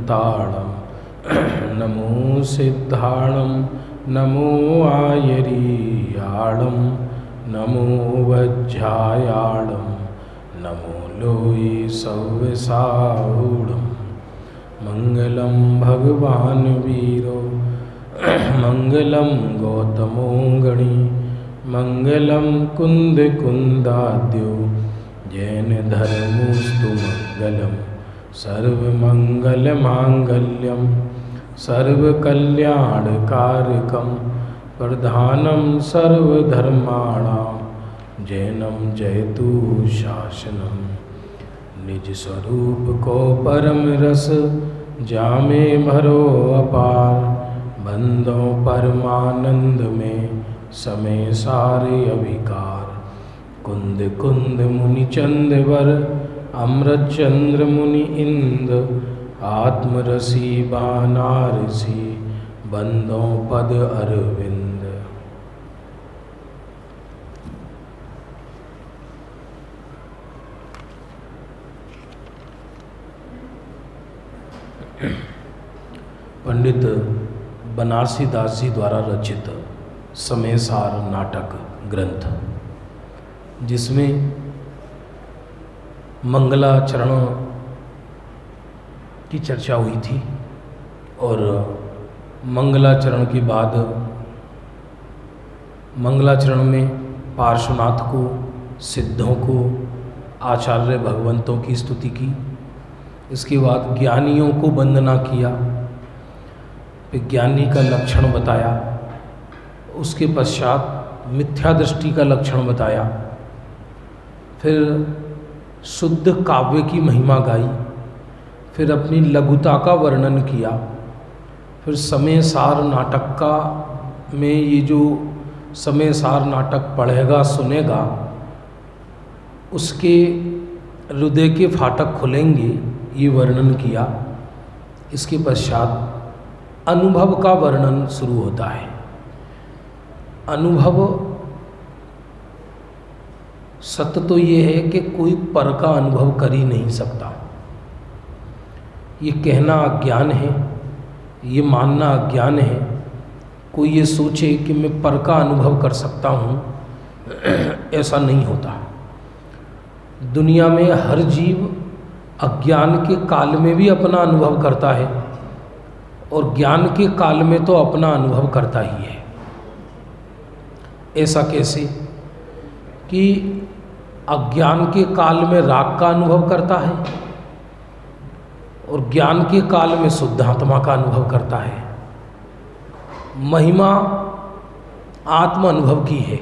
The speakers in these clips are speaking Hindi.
ताड़म नमो सिद्धाणम नमो आयरीयाणम नमो वज्रायाणम नमो लोई सव्यसाऊढ़म। मंगलम भगवान वीरो मंगलम गौतमो गणी मंगलम कुंद कुंदाद्यो जैन धर्मोस्तु मंगलम सर्वमंगल मांगल्यम सर्वकल्याणकारकम प्रधानम सर्वधर्माणां जैनम जयतु शासनम। निज स्वरूप को परम रस जामे भरो अपार बंदो परमानंद में समय सारे अभिकार। कुंद कुंद मुनि चंद्रवर अमृत चंद्र मुनि इंद आत्मरसी बानारसी बंदो पद अरविंद। पंडित बनारसी दास जी द्वारा रचित समय सार नाटक ग्रंथ, जिसमें मंगलाचरण की चर्चा हुई थी और मंगलाचरण के बाद मंगलाचरण में पार्श्वनाथ को, सिद्धों को, आचार्य भगवंतों की स्तुति की। इसके बाद ज्ञानियों को वंदना किया, फिर ज्ञानी का लक्षण बताया, उसके पश्चात मिथ्या दृष्टि का लक्षण बताया, फिर शुद्ध काव्य की महिमा गाई, फिर अपनी लघुता का वर्णन किया, फिर समय सार नाटक का में ये जो समय सार नाटक पढ़ेगा सुनेगा उसके हृदय के फाटक खुलेंगे, ये वर्णन किया। इसके पश्चात अनुभव का वर्णन शुरू होता है। अनुभव सत्य तो ये है कि कोई पर का अनुभव कर ही नहीं सकता। ये कहना अज्ञान है, ये मानना अज्ञान है। कोई ये सोचे कि मैं पर का अनुभव कर सकता हूँ, ऐसा नहीं होता। दुनिया में हर जीव अज्ञान के काल में भी अपना अनुभव करता है और ज्ञान के काल में तो अपना अनुभव करता ही है। ऐसा कैसे कि अज्ञान के काल में राग का अनुभव करता है और ज्ञान के काल में शुद्धात्मा का अनुभव करता है। महिमा आत्म अनुभव की है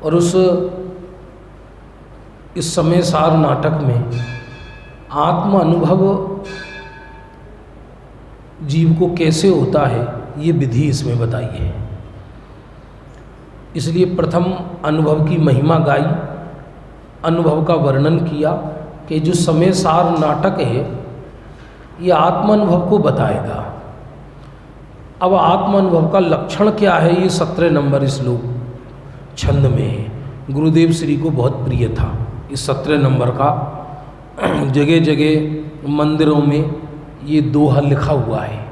और इस समय सार नाटक में आत्म अनुभव जीव को कैसे होता है, ये विधि इसमें बताई है। इसलिए प्रथम अनुभव की महिमा गाई, अनुभव का वर्णन किया कि जो समय सार नाटक है ये आत्मानुभव को बताएगा। अब आत्मानुभव का लक्षण क्या है, ये 17 नंबर श्लोक छंद में है। गुरुदेव श्री को बहुत प्रिय था इस 17 नंबर का। जगह जगह मंदिरों में ये दोहा लिखा हुआ है।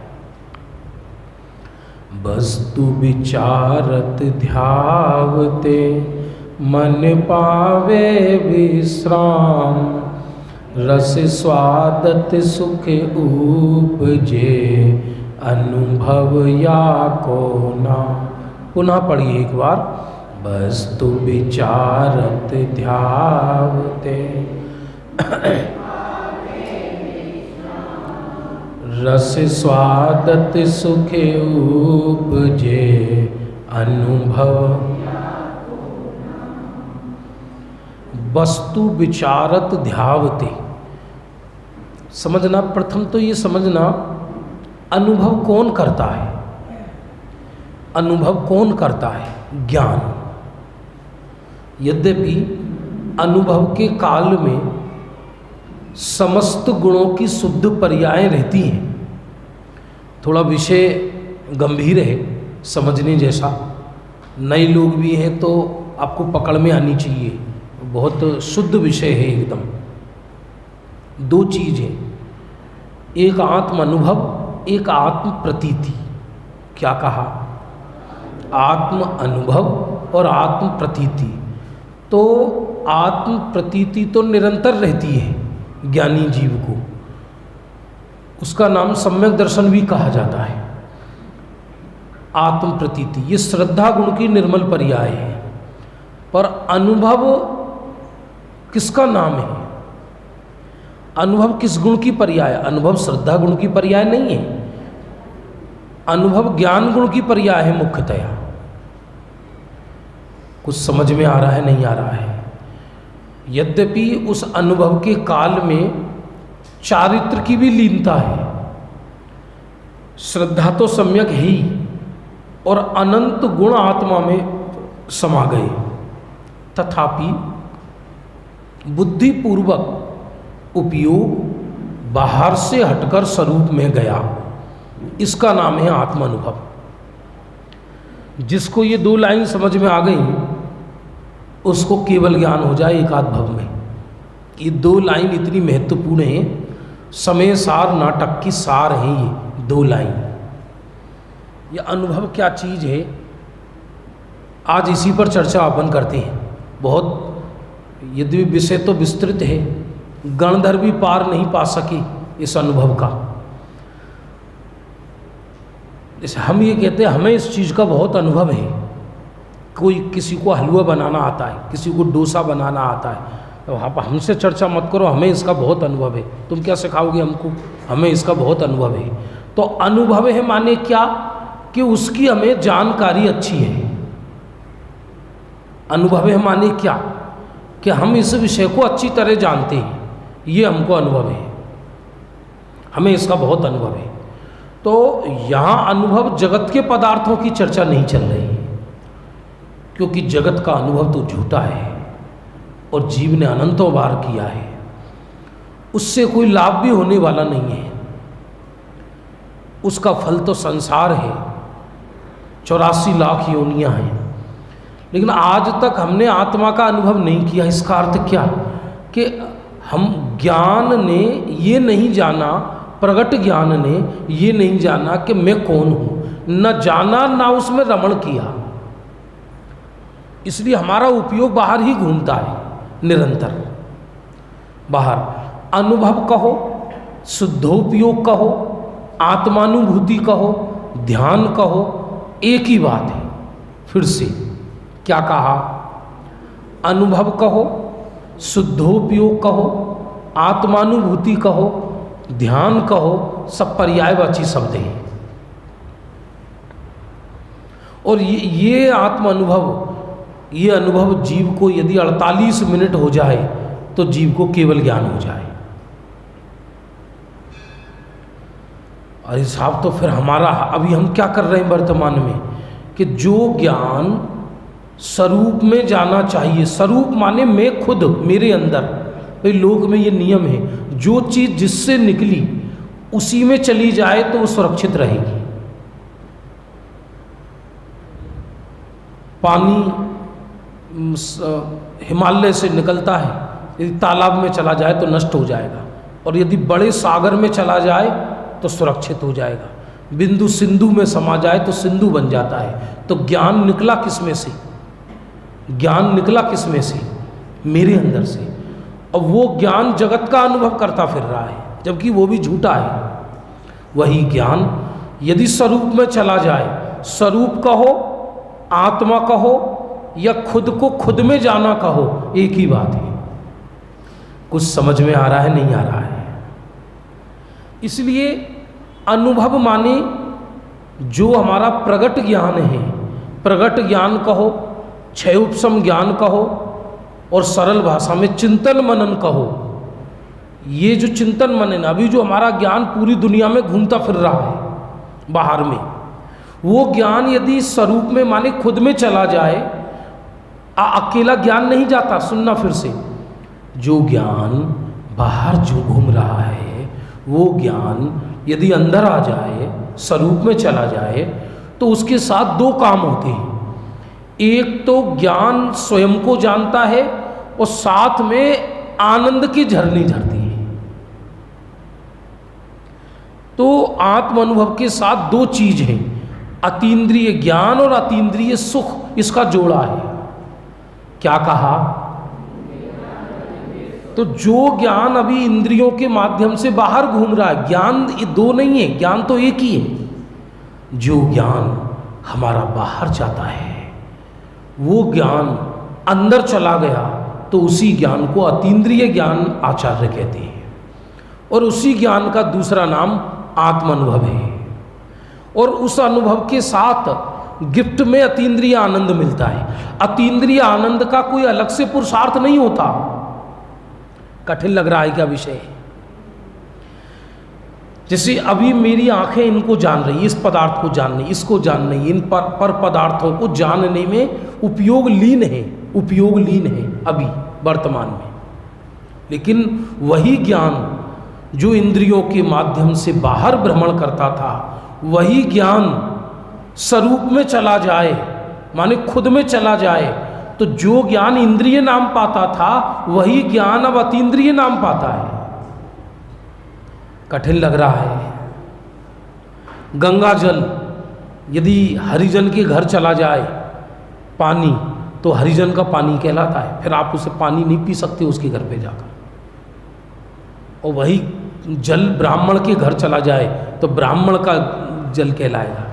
वस्तु विचारत ध्यावते मन पावे विश्राम रस स्वादत सुख उपजे अनुभव या को ना। पुनः पढ़िए एक बार। वस्तु विचारत ध्यावते रस स्वादत सुख उपजे अनुभव। वस्तु विचारत ध्यावते, समझना। प्रथम तो ये समझना अनुभव कौन करता है। अनुभव कौन करता है? ज्ञान। यद्यपि अनुभव के काल में समस्त गुणों की शुद्ध पर्यायें रहती हैं। थोड़ा विषय गंभीर है, समझने जैसा। नए लोग भी हैं तो आपको पकड़ में आनी चाहिए। बहुत शुद्ध विषय है एकदम। दो चीज़ है, एक आत्म अनुभव, एक आत्म प्रतीति। क्या कहा? आत्म अनुभव और आत्म प्रतीति। तो आत्म प्रतीति तो निरंतर रहती है ज्ञानी जीव को, उसका नाम सम्यक दर्शन भी कहा जाता है। आत्म प्रतीति ये श्रद्धा गुण की निर्मल पर्याय है। पर अनुभव किसका नाम है? अनुभव किस गुण की पर्याय? अनुभव श्रद्धा गुण की पर्याय नहीं है, अनुभव ज्ञान गुण की पर्याय है मुख्यतया। कुछ समझ में आ रहा है, नहीं आ रहा है? यद्यपि उस अनुभव के काल में चारित्र की भी लीनता है, श्रद्धा तो सम्यक है ही, और अनंत गुण आत्मा में समा गए, तथापि बुद्धिपूर्वक उपयोग बाहर से हटकर स्वरूप में गया, इसका नाम है आत्मानुभव। जिसको ये दो लाइन समझ में आ गई उसको केवल ज्ञान हो जाए एकाध भव में। ये दो लाइन इतनी महत्वपूर्ण है, समय सार नाटक की सार है ये दो लाइन। ये अनुभव क्या चीज़ है, आज इसी पर चर्चा अपन करते हैं। बहुत यद्यपि विषय तो विस्तृत है, गणधर भी पार नहीं पा सके इस अनुभव का। जैसे हम ये कहते हैं हमें इस चीज़ का बहुत अनुभव है, कोई किसी को हलवा बनाना आता है, किसी को डोसा बनाना आता है, तो आप हमसे चर्चा मत करो, हमें इसका बहुत अनुभव है। तुम क्या सिखाओगे हमको? हमें इसका बहुत अनुभव है। तो अनुभव है माने क्या? कि उसकी हमें जानकारी अच्छी है। अनुभव है माने क्या? कि हम इस विषय को अच्छी तरह जानते हैं, ये हमको अनुभव है, हमें इसका बहुत अनुभव है। तो यहाँ अनुभव जगत के पदार्थों की चर्चा नहीं चल रही, क्योंकि जगत का अनुभव तो झूठा है और जीव ने अनंतों बार किया है, उससे कोई लाभ भी होने वाला नहीं है। उसका फल तो संसार है, 84 लाख योनियां हैं, लेकिन आज तक हमने आत्मा का अनुभव नहीं किया। इसका अर्थ क्या? कि हम ज्ञान ने ये नहीं जाना, प्रगट ज्ञान ने ये नहीं जाना कि मैं कौन हूँ, न जाना ना उसमें रमण किया। इसलिए हमारा उपयोग बाहर ही घूमता है, निरंतर बाहर। अनुभव कहो, शुद्धोपयोग कहो, आत्मानुभूति कहो, ध्यान कहो, एक ही बात है। फिर से क्या कहा? अनुभव कहो, शुद्धोपयोग कहो, आत्मानुभूति कहो, ध्यान कहो, सब पर्यायवाची शब्द हैं। और ये आत्म अनुभव, ये अनुभव जीव को यदि 48 मिनट हो जाए तो जीव को केवल ज्ञान हो जाए। और हिसाब तो फिर हमारा अभी हम क्या कर रहे हैं वर्तमान में, कि जो ज्ञान स्वरूप में जाना चाहिए, स्वरूप माने मैं खुद, मेरे अंदर, भाई लोक में ये नियम है, जो चीज़ जिससे निकली उसी में चली जाए तो वो सुरक्षित रहेगी। पानी हिमालय से निकलता है, यदि तालाब में चला जाए तो नष्ट हो जाएगा, और यदि बड़े सागर में चला जाए तो सुरक्षित हो जाएगा। बिंदु सिंधु में समा जाए तो सिंधु बन जाता है। तो ज्ञान निकला किस में से? ज्ञान निकला किस में से? मेरे अंदर से। और वो ज्ञान जगत का अनुभव करता फिर रहा है, जबकि वो भी झूठा है। वही ज्ञान यदि स्वरूप में चला जाए, स्वरूप कहो, आत्मा कहो, या खुद को खुद में जाना कहो, एक ही बात है। कुछ समझ में आ रहा है, नहीं आ रहा है? इसलिए अनुभव माने जो हमारा प्रगट ज्ञान है, प्रगट ज्ञान कहो, क्षयोपशम ज्ञान कहो, और सरल भाषा में चिंतन मनन कहो। ये जो चिंतन मनन, अभी जो हमारा ज्ञान पूरी दुनिया में घूमता फिर रहा है बाहर में, वो ज्ञान यदि स्वरूप में माने खुद में चला जाए, अकेला ज्ञान नहीं जाता। सुनना फिर से, जो ज्ञान बाहर जो घूम रहा है, वो ज्ञान यदि अंदर आ जाए, स्वरूप में चला जाए, तो उसके साथ दो काम होते हैं। एक तो ज्ञान स्वयं को जानता है, और साथ में आनंद की झरनी झरती है। आत्म अनुभव के साथ दो चीज हैं, अतीन्द्रिय ज्ञान और अतीन्द्रिय सुख, इसका जोड़ा है। क्या कहा? तो जो ज्ञान अभी इंद्रियों के माध्यम से बाहर घूम रहा है, ज्ञान ये दो नहीं है, ज्ञान तो एक ही है। जो ज्ञान हमारा बाहर जाता है वो ज्ञान अंदर चला गया, तो उसी ज्ञान को अतीन्द्रिय ज्ञान आचार्य कहते हैं, और उसी ज्ञान का दूसरा नाम आत्म अनुभव है। और उस अनुभव के साथ गिफ्ट में अतीन्द्रिय आनंद मिलता है। अतीन्द्रिय आनंद का कोई अलग से पुरुषार्थ नहीं होता। कठिन लग रहा है क्या विषय? जैसे अभी मेरी आंखें इनको जान रही, इस पदार्थ को जान रही, इसको जान रही, इन पर पदार्थों को जानने में उपयोग लीन है अभी वर्तमान में। लेकिन वही ज्ञान जो इंद्रियों के माध्यम से बाहर भ्रमण करता था, वही ज्ञान स्वरूप में चला जाए, माने खुद में चला जाए, तो जो ज्ञान इंद्रिय नाम पाता था वही ज्ञान अब अतीन्द्रिय नाम पाता है। कठिन लग रहा है। गंगा जल यदि हरिजन के घर चला जाए पानी, तो हरिजन का पानी कहलाता है, फिर आप उसे पानी नहीं पी सकते उसके घर पे जाकर। और वही जल ब्राह्मण के घर चला जाए तो ब्राह्मण का जल कहलाएगा,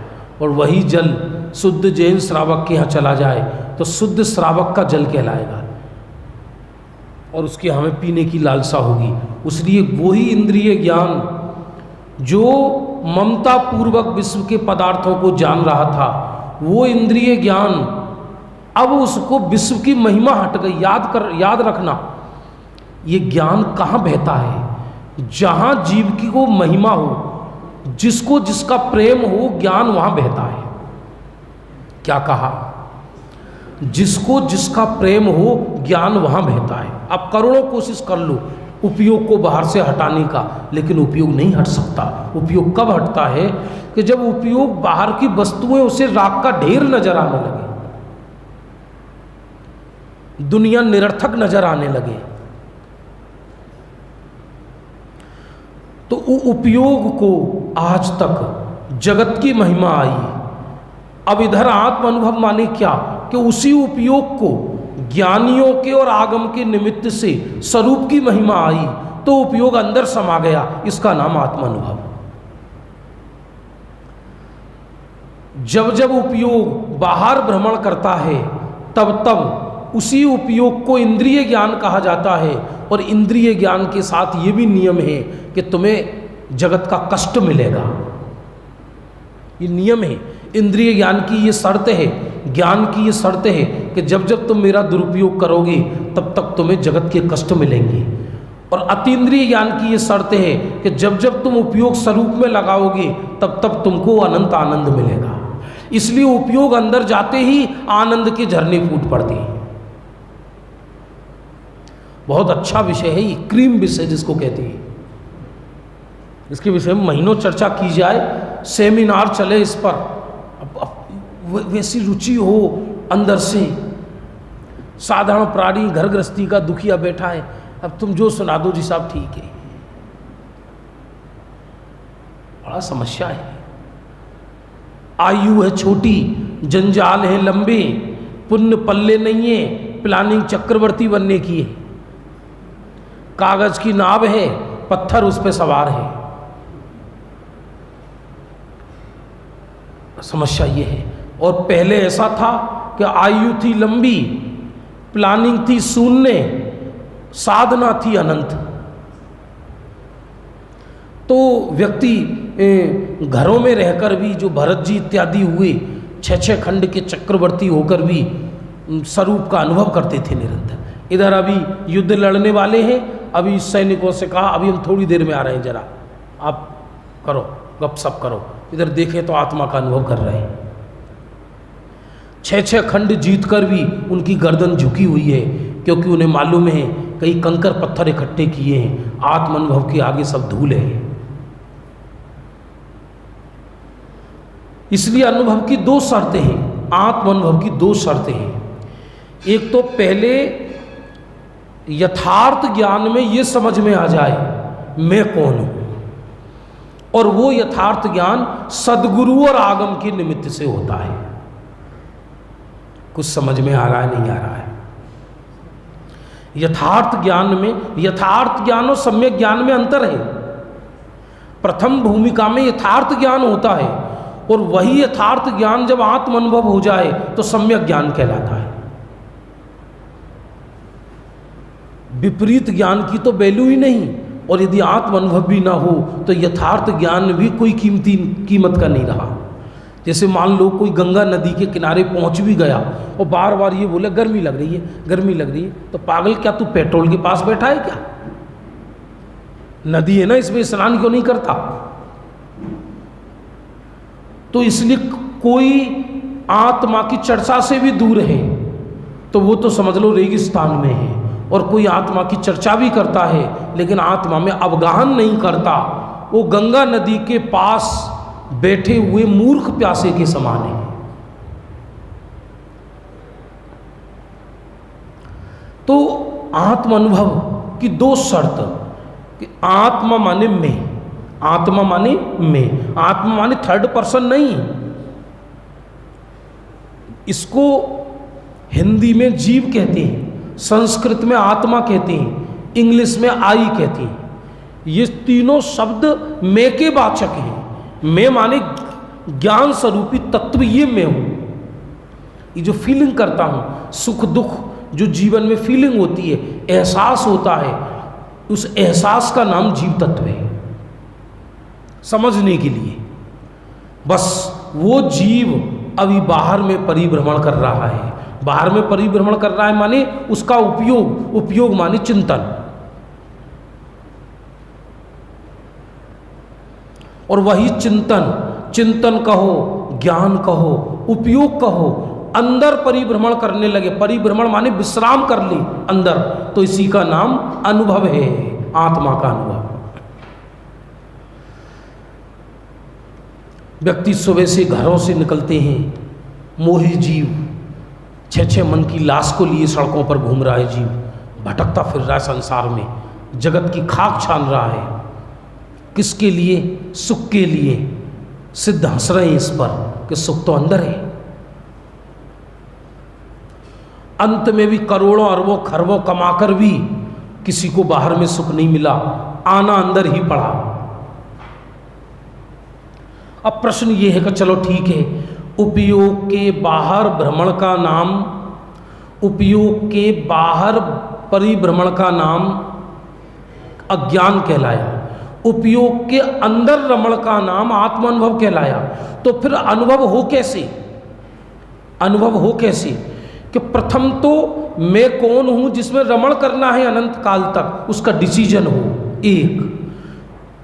और वही जल शुद्ध जैन श्रावक के यहाँ चला जाए तो शुद्ध श्रावक का जल कहलाएगा, और उसकी हमें पीने की लालसा होगी। इसलिए वही इंद्रिय ज्ञान जो ममता पूर्वक विश्व के पदार्थों को जान रहा था, वो इंद्रिय ज्ञान अब उसको विश्व की महिमा हट गई। याद रखना, ये ज्ञान कहाँ बहता है? जहाँ जीव की को महिमा हो, जिसको जिसका प्रेम हो, ज्ञान वहाँ बहता है। क्या कहा? जिसको जिसका प्रेम हो, ज्ञान वहाँ बहता है। अब करोड़ों कोशिश कर लो उपयोग को बाहर से हटाने का, लेकिन उपयोग नहीं हट सकता। उपयोग कब हटता है? कि जब उपयोग बाहर की वस्तुएं उसे राख का ढेर नजर आने लगे, दुनिया निरर्थक नजर आने लगे, तो उपयोग को आज तक जगत की महिमा आई। अब इधर आत्म अनुभव माने क्या? कि उसी उपयोग को ज्ञानियों के और आगम के निमित्त से स्वरूप की महिमा आई, तो उपयोग अंदर समा गया, इसका नाम आत्म अनुभव। जब जब उपयोग बाहर भ्रमण करता है, तब तब उसी उपयोग को इंद्रिय ज्ञान कहा जाता है। और इंद्रिय ज्ञान के साथ ये भी नियम है कि तुम्हें जगत का कष्ट मिलेगा। ये नियम है, इंद्रिय ज्ञान की ये शर्त है, ज्ञान की ये शर्त है कि जब जब तुम मेरा दुरुपयोग करोगे तब तक तुम्हें जगत के कष्ट मिलेंगे। और अतीन्द्रिय ज्ञान की ये शर्त है कि जब जब तुम उपयोग स्वरूप में लगाओगे तब तब तुमको अनंत आनंद मिलेगा। इसलिए उपयोग अंदर जाते ही आनंद के झरने फूट पड़ते हैं। बहुत अच्छा विषय है ये, क्रीम विषय जिसको कहते हैं। इसके विषय में महीनों चर्चा की जाए, सेमिनार चले इस पर। वैसी रुचि हो अंदर से। साधारण प्राणी घर गृहस्थी का दुखिया बैठा है, अब तुम जो सुना दो जी साहब ठीक है। बड़ा समस्या है। आयु है छोटी, जंजाल है लंबे, पुण्य पल्ले नहीं है, प्लानिंग चक्रवर्ती बनने की है। कागज की नाव है, पत्थर उस पे सवार है। समस्या ये है। और पहले ऐसा था कि आयु थी लंबी, प्लानिंग थी शून्य, साधना थी अनंत। तो व्यक्ति घरों में रहकर भी, जो भरत जी इत्यादि हुए, 6 खंड के चक्रवर्ती होकर भी स्वरूप का अनुभव करते थे निरंतर। इधर अभी युद्ध लड़ने वाले हैं, अभी सैनिकों से कहा अभी हम थोड़ी देर में आ रहे हैं, जरा आप करो, गपशप करो। इधर देखें तो आत्मा का अनुभव कर रहे हैं। 6 खंड जीतकर भी उनकी गर्दन झुकी हुई है, क्योंकि उन्हें मालूम है कई कंकर पत्थर इकट्ठे किए हैं, आत्म अनुभव के आगे सब धूल है। इसलिए अनुभव की 2 शर्तें हैं, आत्म अनुभव की 2 शर्तें हैं। एक तो पहले यथार्थ ज्ञान में ये समझ में आ जाए मैं कौन हूं। और वो यथार्थ ज्ञान सद्गुरु और आगम के निमित्त से होता है। कुछ समझ में आ रहा है, नहीं आ रहा है? यथार्थ ज्ञान और सम्यक ज्ञान में अंतर है। प्रथम भूमिका में यथार्थ ज्ञान होता है, और वही यथार्थ ज्ञान जब आत्म अनुभव हो जाए तो सम्यक ज्ञान कहलाता है। विपरीत ज्ञान की तो वैल्यू ही नहीं, और यदि आत्म अनुभव भी ना हो तो यथार्थ ज्ञान भी कोई कीमत का नहीं रहा। जैसे मान लो कोई गंगा नदी के किनारे पहुंच भी गया और बार बार ये बोले गर्मी लग रही है, गर्मी लग रही है, तो पागल, क्या तू पेट्रोल के पास बैठा है क्या? नदी है ना, इसमें स्नान क्यों नहीं करता? तो इसलिए कोई आत्मा की चर्चा से भी दूर है तो वो तो समझ लो रेगिस्तान में है, और कोई आत्मा की चर्चा भी करता है लेकिन आत्मा में अवगाहन नहीं करता, वो गंगा नदी के पास बैठे हुए मूर्ख प्यासे के समान है। तो आत्म अनुभव की दो शर्त कि आत्मा माने मैं, आत्मा माने मैं, आत्मा माने थर्ड पर्सन नहीं। इसको हिंदी में जीव कहते हैं, संस्कृत में आत्मा कहते हैं, इंग्लिश में आई कहते हैं। ये तीनों शब्द मैं के वाचक हैं। मैं माने ज्ञान स्वरूपी तत्व, ये मैं हूं। ये जो फीलिंग करता हूं, सुख दुख जो जीवन में फीलिंग होती है, एहसास होता है, उस एहसास का नाम जीव तत्व है। समझने के लिए बस वो जीव अभी बाहर में परिभ्रमण कर रहा है। बाहर में परिभ्रमण कर रहा है माने उसका उपयोग माने चिंतन, और वही चिंतन कहो, ज्ञान कहो, उपयोग कहो, अंदर परिभ्रमण करने लगे। परिभ्रमण माने विश्राम कर ली अंदर, तो इसी का नाम अनुभव है, आत्मा का अनुभव। व्यक्ति सुबह से घरों से निकलते हैं, मोही जीव, छह मन की लाश को लिए सड़कों पर घूम रहा है जीव, भटकता फिर रहा है संसार में, जगत की खाक छान रहा है। किसके लिए? सुख के लिए। सिद्ध हंस रहे हैं इस पर कि सुख तो अंदर है। अंत में भी करोड़ों अरबों खरबों कमाकर भी किसी को बाहर में सुख नहीं मिला, आना अंदर ही पड़ा। अब प्रश्न ये है कि चलो ठीक है, उपयोग के बाहर भ्रमण का नाम, उपयोग के बाहर परिभ्रमण का नाम अज्ञान कहलाया, उपयोग के अंदर रमण का नाम आत्मानुभव कहलाया। तो फिर अनुभव हो कैसे? अनुभव हो कैसे? कि प्रथम तो मैं कौन हूं जिसमें रमण करना है अनंत काल तक, उसका डिसीजन हो एक,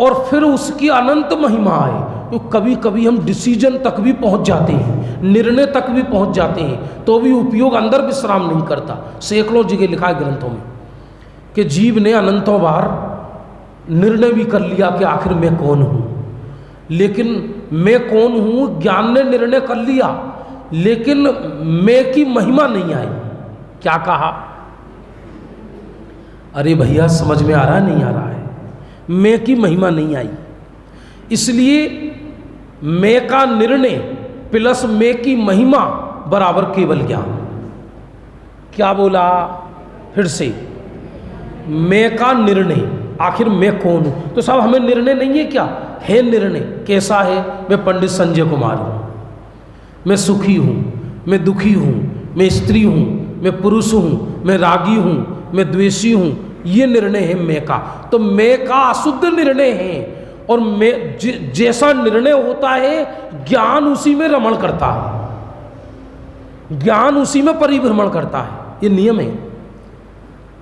और फिर उसकी अनंत महिमा आए। तो कभी कभी हम डिसीजन तक भी पहुंच जाते हैं, निर्णय तक भी पहुंच जाते हैं, तो भी उपयोग अंदर विश्राम नहीं करता। सैकड़ों जगह लिखा है ग्रंथों में कि जीव ने अनंतों बार निर्णय भी कर लिया कि आखिर मैं कौन हूं, लेकिन मैं कौन हूं ज्ञान ने निर्णय कर लिया, लेकिन मैं की महिमा नहीं आई। क्या कहा? अरे भैया समझ में आ रहा नहीं आ रहा है? मैं की महिमा नहीं आई, इसलिए मैं का निर्णय प्लस मैं की महिमा बराबर केवल ज्ञान। क्या बोला? फिर से, मैं का निर्णय, आखिर मैं कौन हूं? तो साहब हमें निर्णय नहीं है क्या? है निर्णय। कैसा है? मैं पंडित संजय कुमार हूं, मैं सुखी हूं, मैं दुखी हूं, मैं स्त्री हूं, मैं पुरुष हूं, मैं रागी हूं, मैं द्वेषी हूं। ये निर्णय है मैं का। तो मैं का अशुद्ध निर्णय है, और मैं जैसा निर्णय होता है ज्ञान उसी में रमण करता है, ज्ञान उसी में परिभ्रमण करता है। ये नियम है।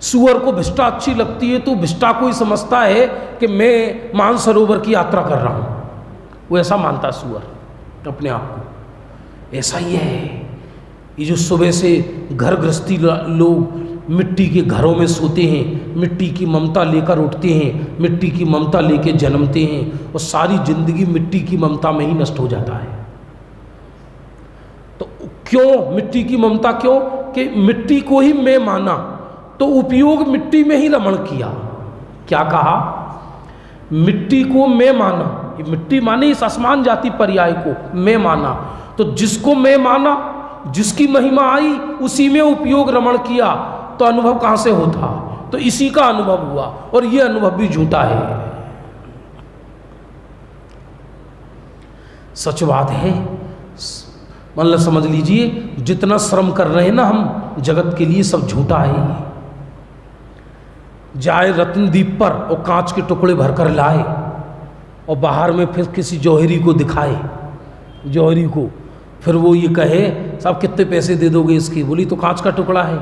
सुअर को भिष्टा अच्छी लगती है तो भिष्टा को ही समझता है कि मैं मानसरोवर की यात्रा कर रहा हूं, वो ऐसा मानता सुअर अपने आप को। ऐसा ही है ये जो सुबह से घर गृहस्थी लोग मिट्टी के घरों में सोते हैं, मिट्टी की ममता लेकर उठते हैं, मिट्टी की ममता लेके जन्मते हैं, और सारी जिंदगी मिट्टी की ममता में ही नष्ट हो जाता है। तो क्यों मिट्टी की ममता? क्यों कि मिट्टी को ही मैं माना, तो उपयोग मिट्टी में ही रमण किया। क्या कहा? मिट्टी को मैं माना, ये मिट्टी माने इस आसमान जाति पर्याय को मैं माना, तो जिसको मैं माना, जिसकी महिमा आई, उसी में उपयोग रमण किया, तो अनुभव कहाँ से होता? तो इसी का अनुभव हुआ, और ये अनुभव भी झूठा है। सच बात है। मतलब समझ लीजिए, जितना श्रम कर रहे हैं ना हम जगत के लिए, सब झूठा है। जाए रत्नदीप पर और कांच के टुकड़े भरकर लाए, और बाहर में फिर किसी जौहरी को दिखाए, जौहरी को, फिर वो ये कहे साहब कितने पैसे दे दोगे इसकी? बोली तो कांच का टुकड़ा है।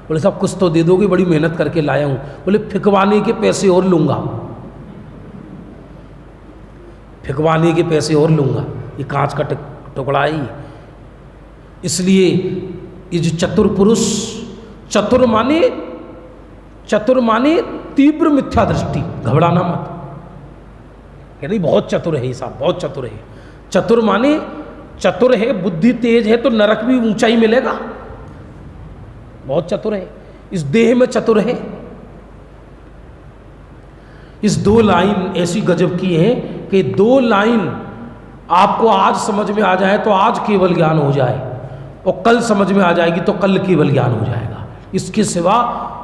बोले साहब कुछ तो दे दोगे, बड़ी मेहनत करके लाया हूँ। बोले फिकवाने के पैसे और लूँगा, फिकवाने के पैसे और लूँगा, ये कांच का टुकड़ा है। इसलिए ये जो चतुर पुरुष, चतुर माने तीव्र मिथ्या दृष्टि, घबराना मत, कह रही बहुत चतुर है ये साहब, बहुत चतुर है। चतुर माने चतुर है, बुद्धि तेज है तो नरक भी ऊंचाई मिलेगा, बहुत चतुर है, इस देह में चतुर है। इस 2 लाइन ऐसी गजब की है कि 2 लाइन आपको आज समझ में आ जाए तो आज केवल ज्ञान हो जाए, और कल समझ में आ जाएगी तो कल केवल ज्ञान हो जाएगा। इसके सिवा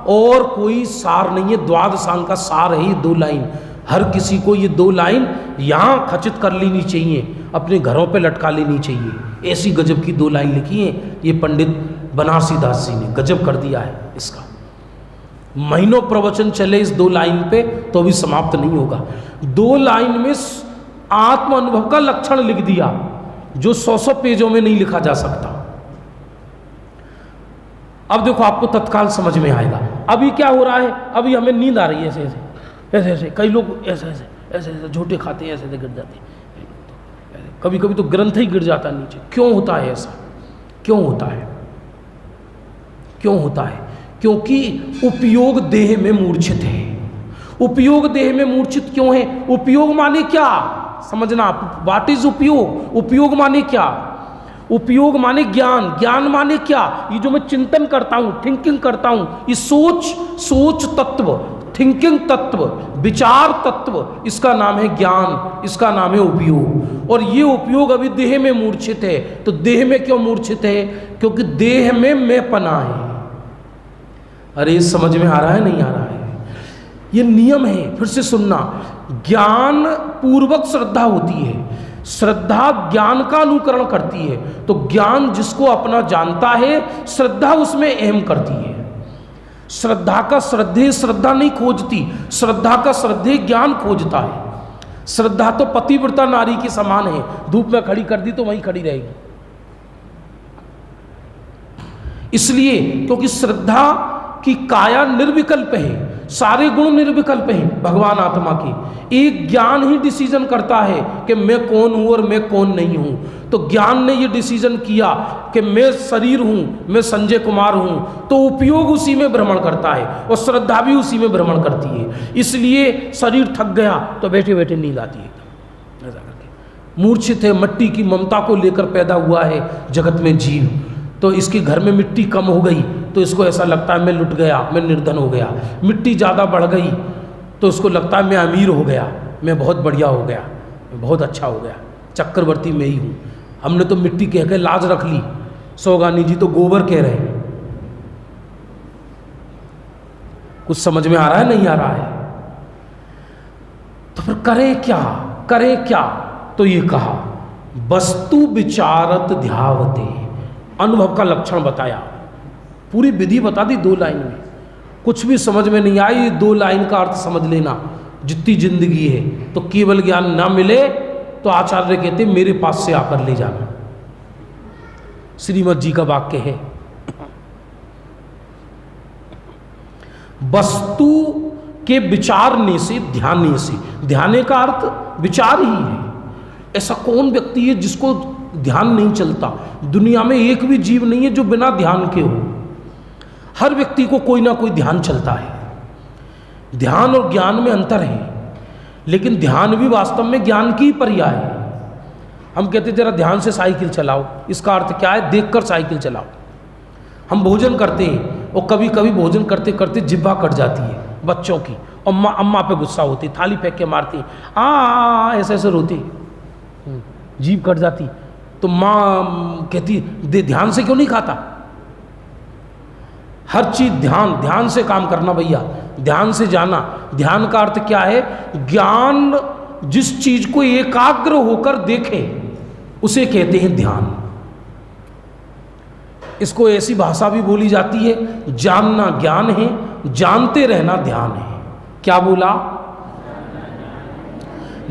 और कोई सार नहीं है। द्वादशांग का सार है ये 2 लाइन। हर किसी को ये 2 लाइन यहाँ खचित कर लेनी चाहिए, अपने घरों पे लटका लेनी चाहिए। ऐसी गजब की 2 लाइन लिखी है ये पंडित बनारसी दास जी ने, गजब कर दिया है इसका। महीनों प्रवचन चले इस 2 लाइन पे तो भी समाप्त नहीं होगा। 2 लाइन में आत्म अनुभव का लक्षण लिख दिया जो 100 पेजों में नहीं लिखा जा सकता। अब देखो आपको तत्काल समझ में आएगा। अभी क्या हो रहा है, अभी हमें नींद आ रही है, ऐसे ऐसे ऐसे ऐसे, कई लोग ऐसे ऐसे ऐसे ऐसे झूठे खाते हैं, ऐसे ऐसे गिर जाते हैं, कभी कभी तो ग्रंथ ही गिर जाता है नीचे। क्यों होता है ऐसा? क्यों होता है? क्यों होता है? क्योंकि उपयोग देह में मूर्छित है। उपयोग देह में मूर्छित क्यों है? उपयोग माने क्या समझना, व्हाट इज उपयोग? उपयोग माने क्या? उपयोग माने ज्ञान। ज्ञान माने क्या? ये जो मैं चिंतन करता हूं, थिंकिंग करता हूं, ये सोच तत्व, थिंकिंग तत्व, विचार तत्व, इसका नाम है ज्ञान, इसका नाम है उपयोग। और ये उपयोग अभी देह में मूर्छित है। तो देह में क्यों मूर्छित है? क्योंकि देह में मैं पना है। अरे समझ में आ रहा है नहीं आ रहा है? ये नियम है, फिर से सुनना। ज्ञान पूर्वक श्रद्धा होती है, श्रद्धा ज्ञान का अनुकरण करती है। तो ज्ञान जिसको अपना जानता है, श्रद्धा उसमें अहम करती है। श्रद्धा का श्रद्धेय श्रद्धा नहीं खोजती, श्रद्धा का श्रद्धेय ज्ञान खोजता है। श्रद्धा तो पतिव्रता नारी के समान है, धूप में खड़ी कर दी तो वहीं खड़ी रहेगी। इसलिए क्योंकि श्रद्धा की काया निर्विकल्प है, सारे गुण निर्विकल्प हैं भगवान आत्मा की। एक ज्ञान ही डिसीजन करता है कि मैं कौन हूं और मैं कौन नहीं हूं। तो ज्ञान ने ये डिसीजन किया कि मैं शरीर हूं, मैं संजय कुमार हूं, तो उपयोग उसी में भ्रमण करता है और श्रद्धा भी उसी में भ्रमण करती है। इसलिए शरीर थक गया तो बैठे बैठे नींद आती है, ऐसा करके। मूर्छित है, मट्टी की ममता को लेकर पैदा हुआ है जगत में जीव। तो इसके घर में मिट्टी कम हो गई तो इसको ऐसा लगता है मैं लुट गया, मैं निर्धन हो गया। मिट्टी ज़्यादा बढ़ गई तो इसको लगता है मैं अमीर हो गया, मैं बहुत बढ़िया हो गया, मैं बहुत अच्छा हो गया, चक्रवर्ती मैं ही हूँ। हमने तो मिट्टी कह के लाज रख ली, सौगानी जी तो गोबर कह रहे हैं। कुछ समझ में आ रहा है नहीं आ रहा है? तो फिर करें क्या, करें क्या? तो ये कहा वस्तु विचारत ध्यावते, अनुभव का लक्षण बताया, पूरी विधि बता दी 2 लाइन में। कुछ भी समझ में नहीं आई, 2 लाइन का अर्थ समझ लेना। जितनी जिंदगी है तो केवल ज्ञान ना मिले तो आचार्य कहते मेरे पास से आकर ले जाना। श्रीमद जी का वाक्य है, वस्तु के विचारने से, ध्यानने से, ध्याने का अर्थ विचार ही है। ऐसा कौन व्यक्ति है जिसको ध्यान नहीं चलता? दुनिया में एक भी जीव नहीं है जो बिना ध्यान के हो। हर व्यक्ति को कोई ना कोई ध्यान चलता है। ध्यान और ज्ञान में अंतर है, लेकिन ध्यान भी वास्तव में ज्ञान की पर्याय है। हम कहते जरा ध्यान से साइकिल चलाओ, इसका अर्थ क्या है? देखकर साइकिल चलाओ। हम भोजन करते हैं और कभी कभी भोजन करते करते जिह्वा कट जाती है बच्चों की, और अम्मा पे गुस्सा होती, थाली फेंक के मारती, ऐसे ऐसे रोती, जीभ कट जाती, तो माँ कहती ध्यान से क्यों नहीं खाता? हर चीज ध्यान से काम करना भैया, ध्यान से जाना। ध्यान का अर्थ क्या है? ज्ञान जिस चीज को एकाग्र होकर देखे उसे कहते हैं ध्यान। इसको ऐसी भाषा भी बोली जाती है, जानना ज्ञान है, जानते रहना ध्यान है। क्या बोला?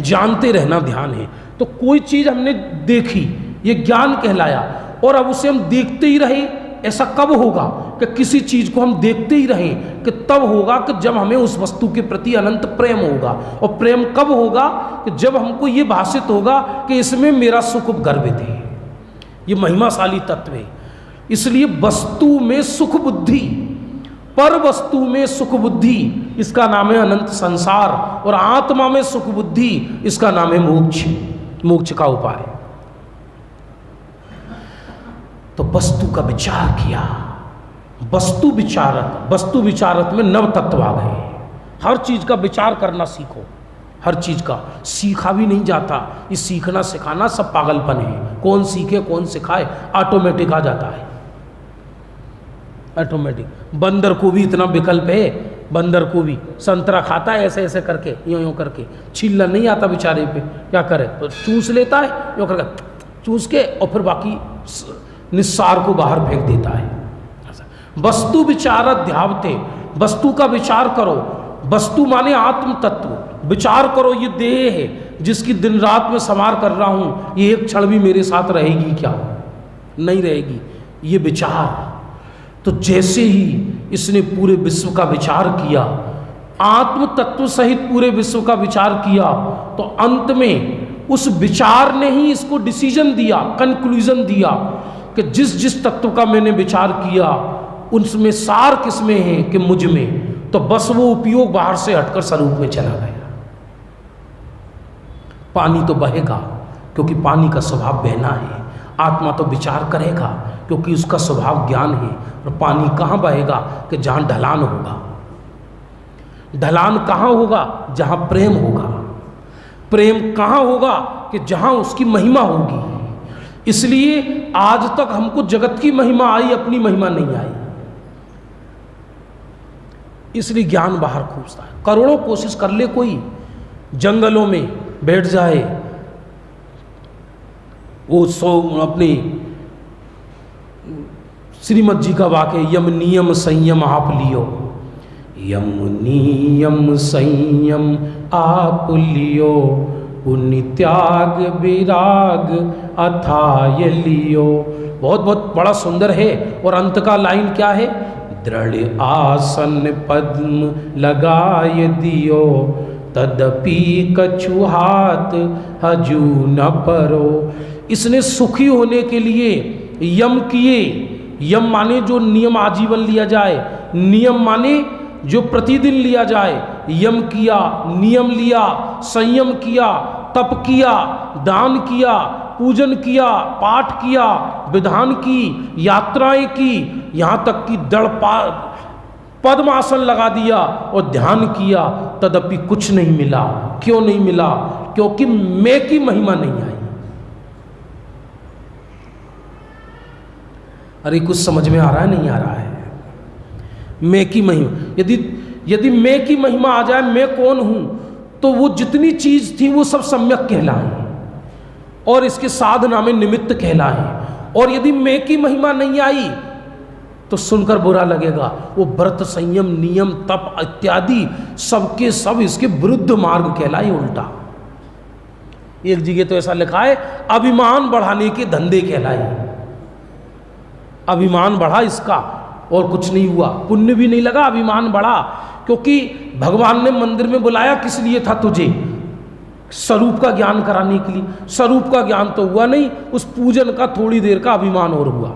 जानते रहना ध्यान है। तो कोई चीज हमने देखी, ये ज्ञान कहलाया, और अब उसे हम देखते ही रहे। ऐसा कब होगा कि किसी चीज को हम देखते ही रहें? कि तब होगा कि जब हमें उस वस्तु के प्रति अनंत प्रेम होगा। और प्रेम कब होगा? कि जब हमको ये भाषित होगा कि इसमें मेरा सुख गर्भित है। ये महिमाशाली तत्व है। इसलिए वस्तु में सुख बुद्धि, पर वस्तु में सुख बुद्धि, इसका नाम है अनंत संसार। और आत्मा में सुख बुद्धि, इसका नाम है मोक्ष, मोक्ष का उपाय। तो वस्तु का विचार किया, वस्तु विचारक में नव तत्व आ गए। हर चीज का विचार करना सीखो, हर चीज का। सीखा भी नहीं जाता, ये सीखना सिखाना सब पागलपन है। कौन सीखे कौन सिखाए, ऑटोमेटिक आ जाता है, ऑटोमेटिक। बंदर को भी इतना विकल्प है, बंदर को भी संतरा खाता है ऐसे ऐसे करके, यूं करके, छीलना नहीं आता बेचारे पे, क्या करे? तो चूस लेता है, यूं करके चूस के, और फिर बाकी निस्सार को बाहर फेंक देता है। वस्तु विचार ध्यावते, वस्तु का विचार करो। वस्तु माने आत्म तत्व। विचार करो, ये देह है जिसकी दिन रात में संवार कर रहा हूं, ये एक क्षण भी मेरे साथ रहेगी क्या? नहीं रहेगी। ये विचार, तो जैसे ही इसने पूरे विश्व का विचार किया, आत्म तत्व सहित पूरे विश्व का विचार किया, तो अंत में उस विचार ने ही इसको डिसीजन दिया, कंक्लूजन दिया कि जिस जिस तत्व का मैंने विचार किया उनमें सार किसमें है? कि मुझ में। तो बस वो उपयोग बाहर से हटकर स्वरूप में चला गया। पानी तो बहेगा क्योंकि पानी का स्वभाव बहना है। आत्मा तो विचार करेगा क्योंकि उसका स्वभाव ज्ञान है। और पानी कहाँ बहेगा? कि जहाँ ढलान होगा। ढलान कहाँ होगा? जहाँ प्रेम होगा। प्रेम कहाँ होगा? कि जहाँ उसकी महिमा होगी। इसलिए आज तक हमको जगत की महिमा आई, अपनी महिमा नहीं आई। इसलिए ज्ञान बाहर खोजता है। करोड़ों कोशिश कर ले, कोई जंगलों में बैठ जाए, वो अपनी श्रीमद जी का वाक्य, यम नियम संयम आप लियो, यम नियम संयम आप लियो, पुण्य त्याग विराग अथाय लियो। बहुत बहुत बड़ा सुंदर है। और अंत का लाइन क्या है? दृढ़ आसन पद्म लगाय दियो, तदपि कछु हाथ हजू न परो। इसने सुखी होने के लिए यम किए। यम माने जो नियम आजीवन लिया जाए, नियम माने जो प्रतिदिन लिया जाए। यम किया, नियम लिया, संयम किया, तप किया, दान किया, पूजन किया, पाठ किया, विधान की, यात्राएं की, यहाँ तक कि पद्मासन लगा दिया और ध्यान किया, तदपि कुछ नहीं मिला। क्यों नहीं मिला? क्योंकि मैं की महिमा नहीं आई। अरे कुछ समझ में आ रहा है? नहीं आ रहा है? मैं की महिमा, यदि मैं की महिमा आ जाए, मैं कौन हूं, तो वो जितनी चीज थी वो सब सम्यक कहलाए और इसके साधना में निमित्त कहलाए। और यदि मैं की महिमा नहीं आई तो सुनकर बुरा लगेगा। वो व्रत, संयम, नियम, तप इत्यादि सबके सब इसके विरुद्ध मार्ग कहलाए, उल्टा। एक जगह तो ऐसा लिखा है, अभिमान बढ़ाने के धंधे कहलाए। अभिमान बढ़ा इसका और कुछ नहीं हुआ, पुण्य भी नहीं लगा, अभिमान बढ़ा। क्योंकि भगवान ने मंदिर में बुलाया किस लिए था तुझे? स्वरूप का ज्ञान कराने के लिए। स्वरूप का ज्ञान तो हुआ नहीं, उस पूजन का थोड़ी देर का अभिमान और हुआ।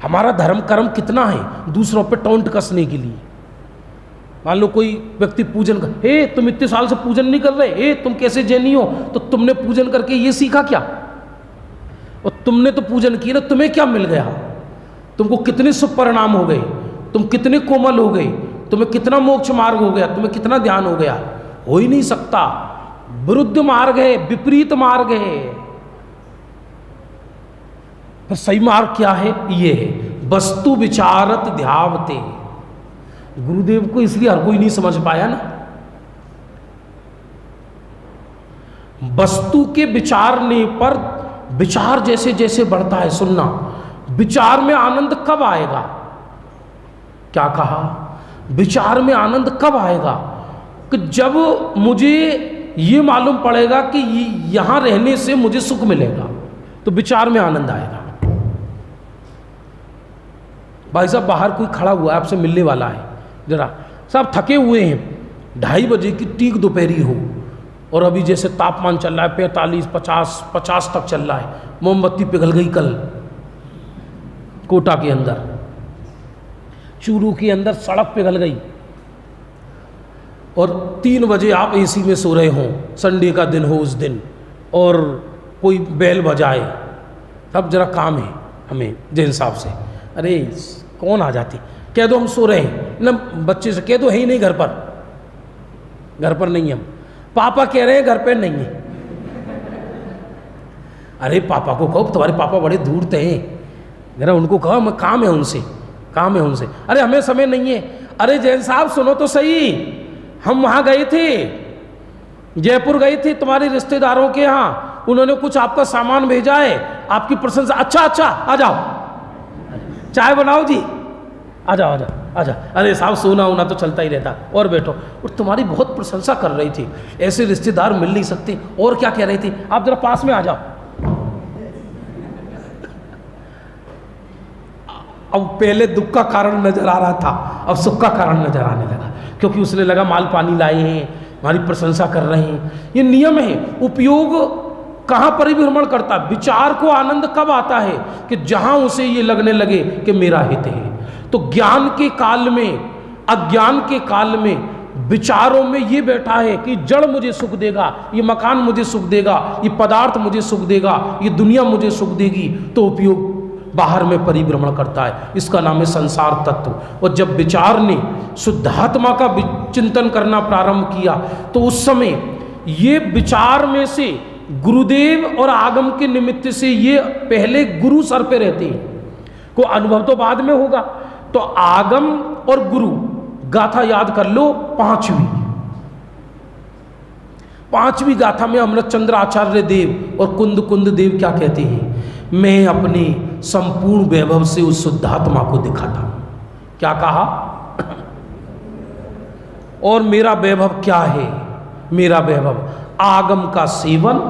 हमारा धर्म कर्म कितना है दूसरों पे टोंट कसने के लिए। मान लो कोई व्यक्ति पूजन कर, हे तुम इतने साल से पूजन नहीं कर रहे, हे तुम कैसे जैनी हो? तो तुमने पूजन करके ये सीखा क्या? और तुमने तो पूजन किया ना, तुम्हें क्या मिल गया? तुमको कितने शुभ परिणाम हो गए, तुम कितने कोमल हो गए, तुम्हें कितना मोक्ष मार्ग हो गया, तुम्हें कितना ध्यान हो गया? हो ही नहीं सकता। विरुद्ध मार्ग है, विपरीत मार्ग है। तो सही मार्ग क्या है? ये है वस्तु विचारत ध्यावते। गुरुदेव को इसलिए हर कोई नहीं समझ पाया ना। वस्तु के विचारने पर विचार जैसे जैसे बढ़ता है, सुनना, विचार में आनंद कब आएगा? क्या कहा? विचार में आनंद कब आएगा? कि जब मुझे ये मालूम पड़ेगा कि यहां रहने से मुझे सुख मिलेगा, तो विचार में आनंद आएगा। भाई साहब बाहर कोई खड़ा हुआ है, आपसे मिलने वाला है, जरा साहब थके हुए हैं, 2:30 बजे की ठीक दोपहरी हो, और अभी जैसे तापमान चल रहा है 45, 50 तक चल रहा है, मोमबत्ती पिघल गई कल कोटा के अंदर, चूरू के अंदर सड़क पिघल गई, और 3 बजे आप एसी में सो रहे हों, संडे का दिन हो उस दिन, और कोई बेल बजाए, तब जरा काम है हमें जिन हिसाब से, अरे कौन आ जाती, कह दो हम सो रहे हैं ना, बच्चे से कह दो है ही नहीं घर पर नहीं हम, पापा कह रहे हैं घर पे नहीं है। अरे पापा को कहो, तुम्हारे पापा बड़े दूर थे, जरा उनको कहो मैं काम है उनसे। अरे हमें समय नहीं है। अरे जैन साहब सुनो तो सही, हम वहाँ गए थे, जयपुर गए थे तुम्हारे रिश्तेदारों के यहाँ, उन्होंने कुछ आपका सामान भेजा है, आपकी प्रशंसा, अच्छा आ जाओ, चाय बनाओ जी, आ जाओ। अरे साहब सोना होना तो चलता ही रहता, और बैठो, और तुम्हारी बहुत प्रशंसा कर रही थी, ऐसे रिश्तेदार मिल नहीं सकते, और क्या कह रही थी, आप जरा पास में आ जाओ। अब पहले दुख का कारण नजर आ रहा था, अब सुख का कारण नजर आने लगा, क्योंकि उसने लगा माल पानी लाए हैं, हमारी प्रशंसा कर रहे हैं। ये नियम है। उपयोग कहाँ परिभ्रमण करता? विचार को आनंद कब आता है? कि जहां उसे ये लगने लगे कि मेरा हित है। तो ज्ञान के काल में, अज्ञान के काल में, विचारों में ये बैठा है कि जड़ मुझे सुख देगा, ये मकान मुझे सुख देगा, ये पदार्थ मुझे सुख देगा, ये दुनिया मुझे सुख देगी, तो उपयोग बाहर में परिभ्रमण करता है। इसका नाम है संसार तत्व। और जब विचार ने शुद्धात्मा का चिंतन करना प्रारंभ किया, तो उस समय ये विचार में से गुरुदेव और आगम के निमित्त से ये पहले गुरु सर पे रहते हैं, को अनुभव तो बाद में होगा। तो आगम और गुरु गाथा याद कर लो, पांचवी गाथा में अमृत चंद्र आचार्य देव और कुंद देव क्या कहते हैं? मैं अपने संपूर्ण वैभव से उस शुद्धात्मा को दिखाता हूं। क्या कहा? और मेरा वैभव क्या है? मेरा वैभव आगम का सेवन,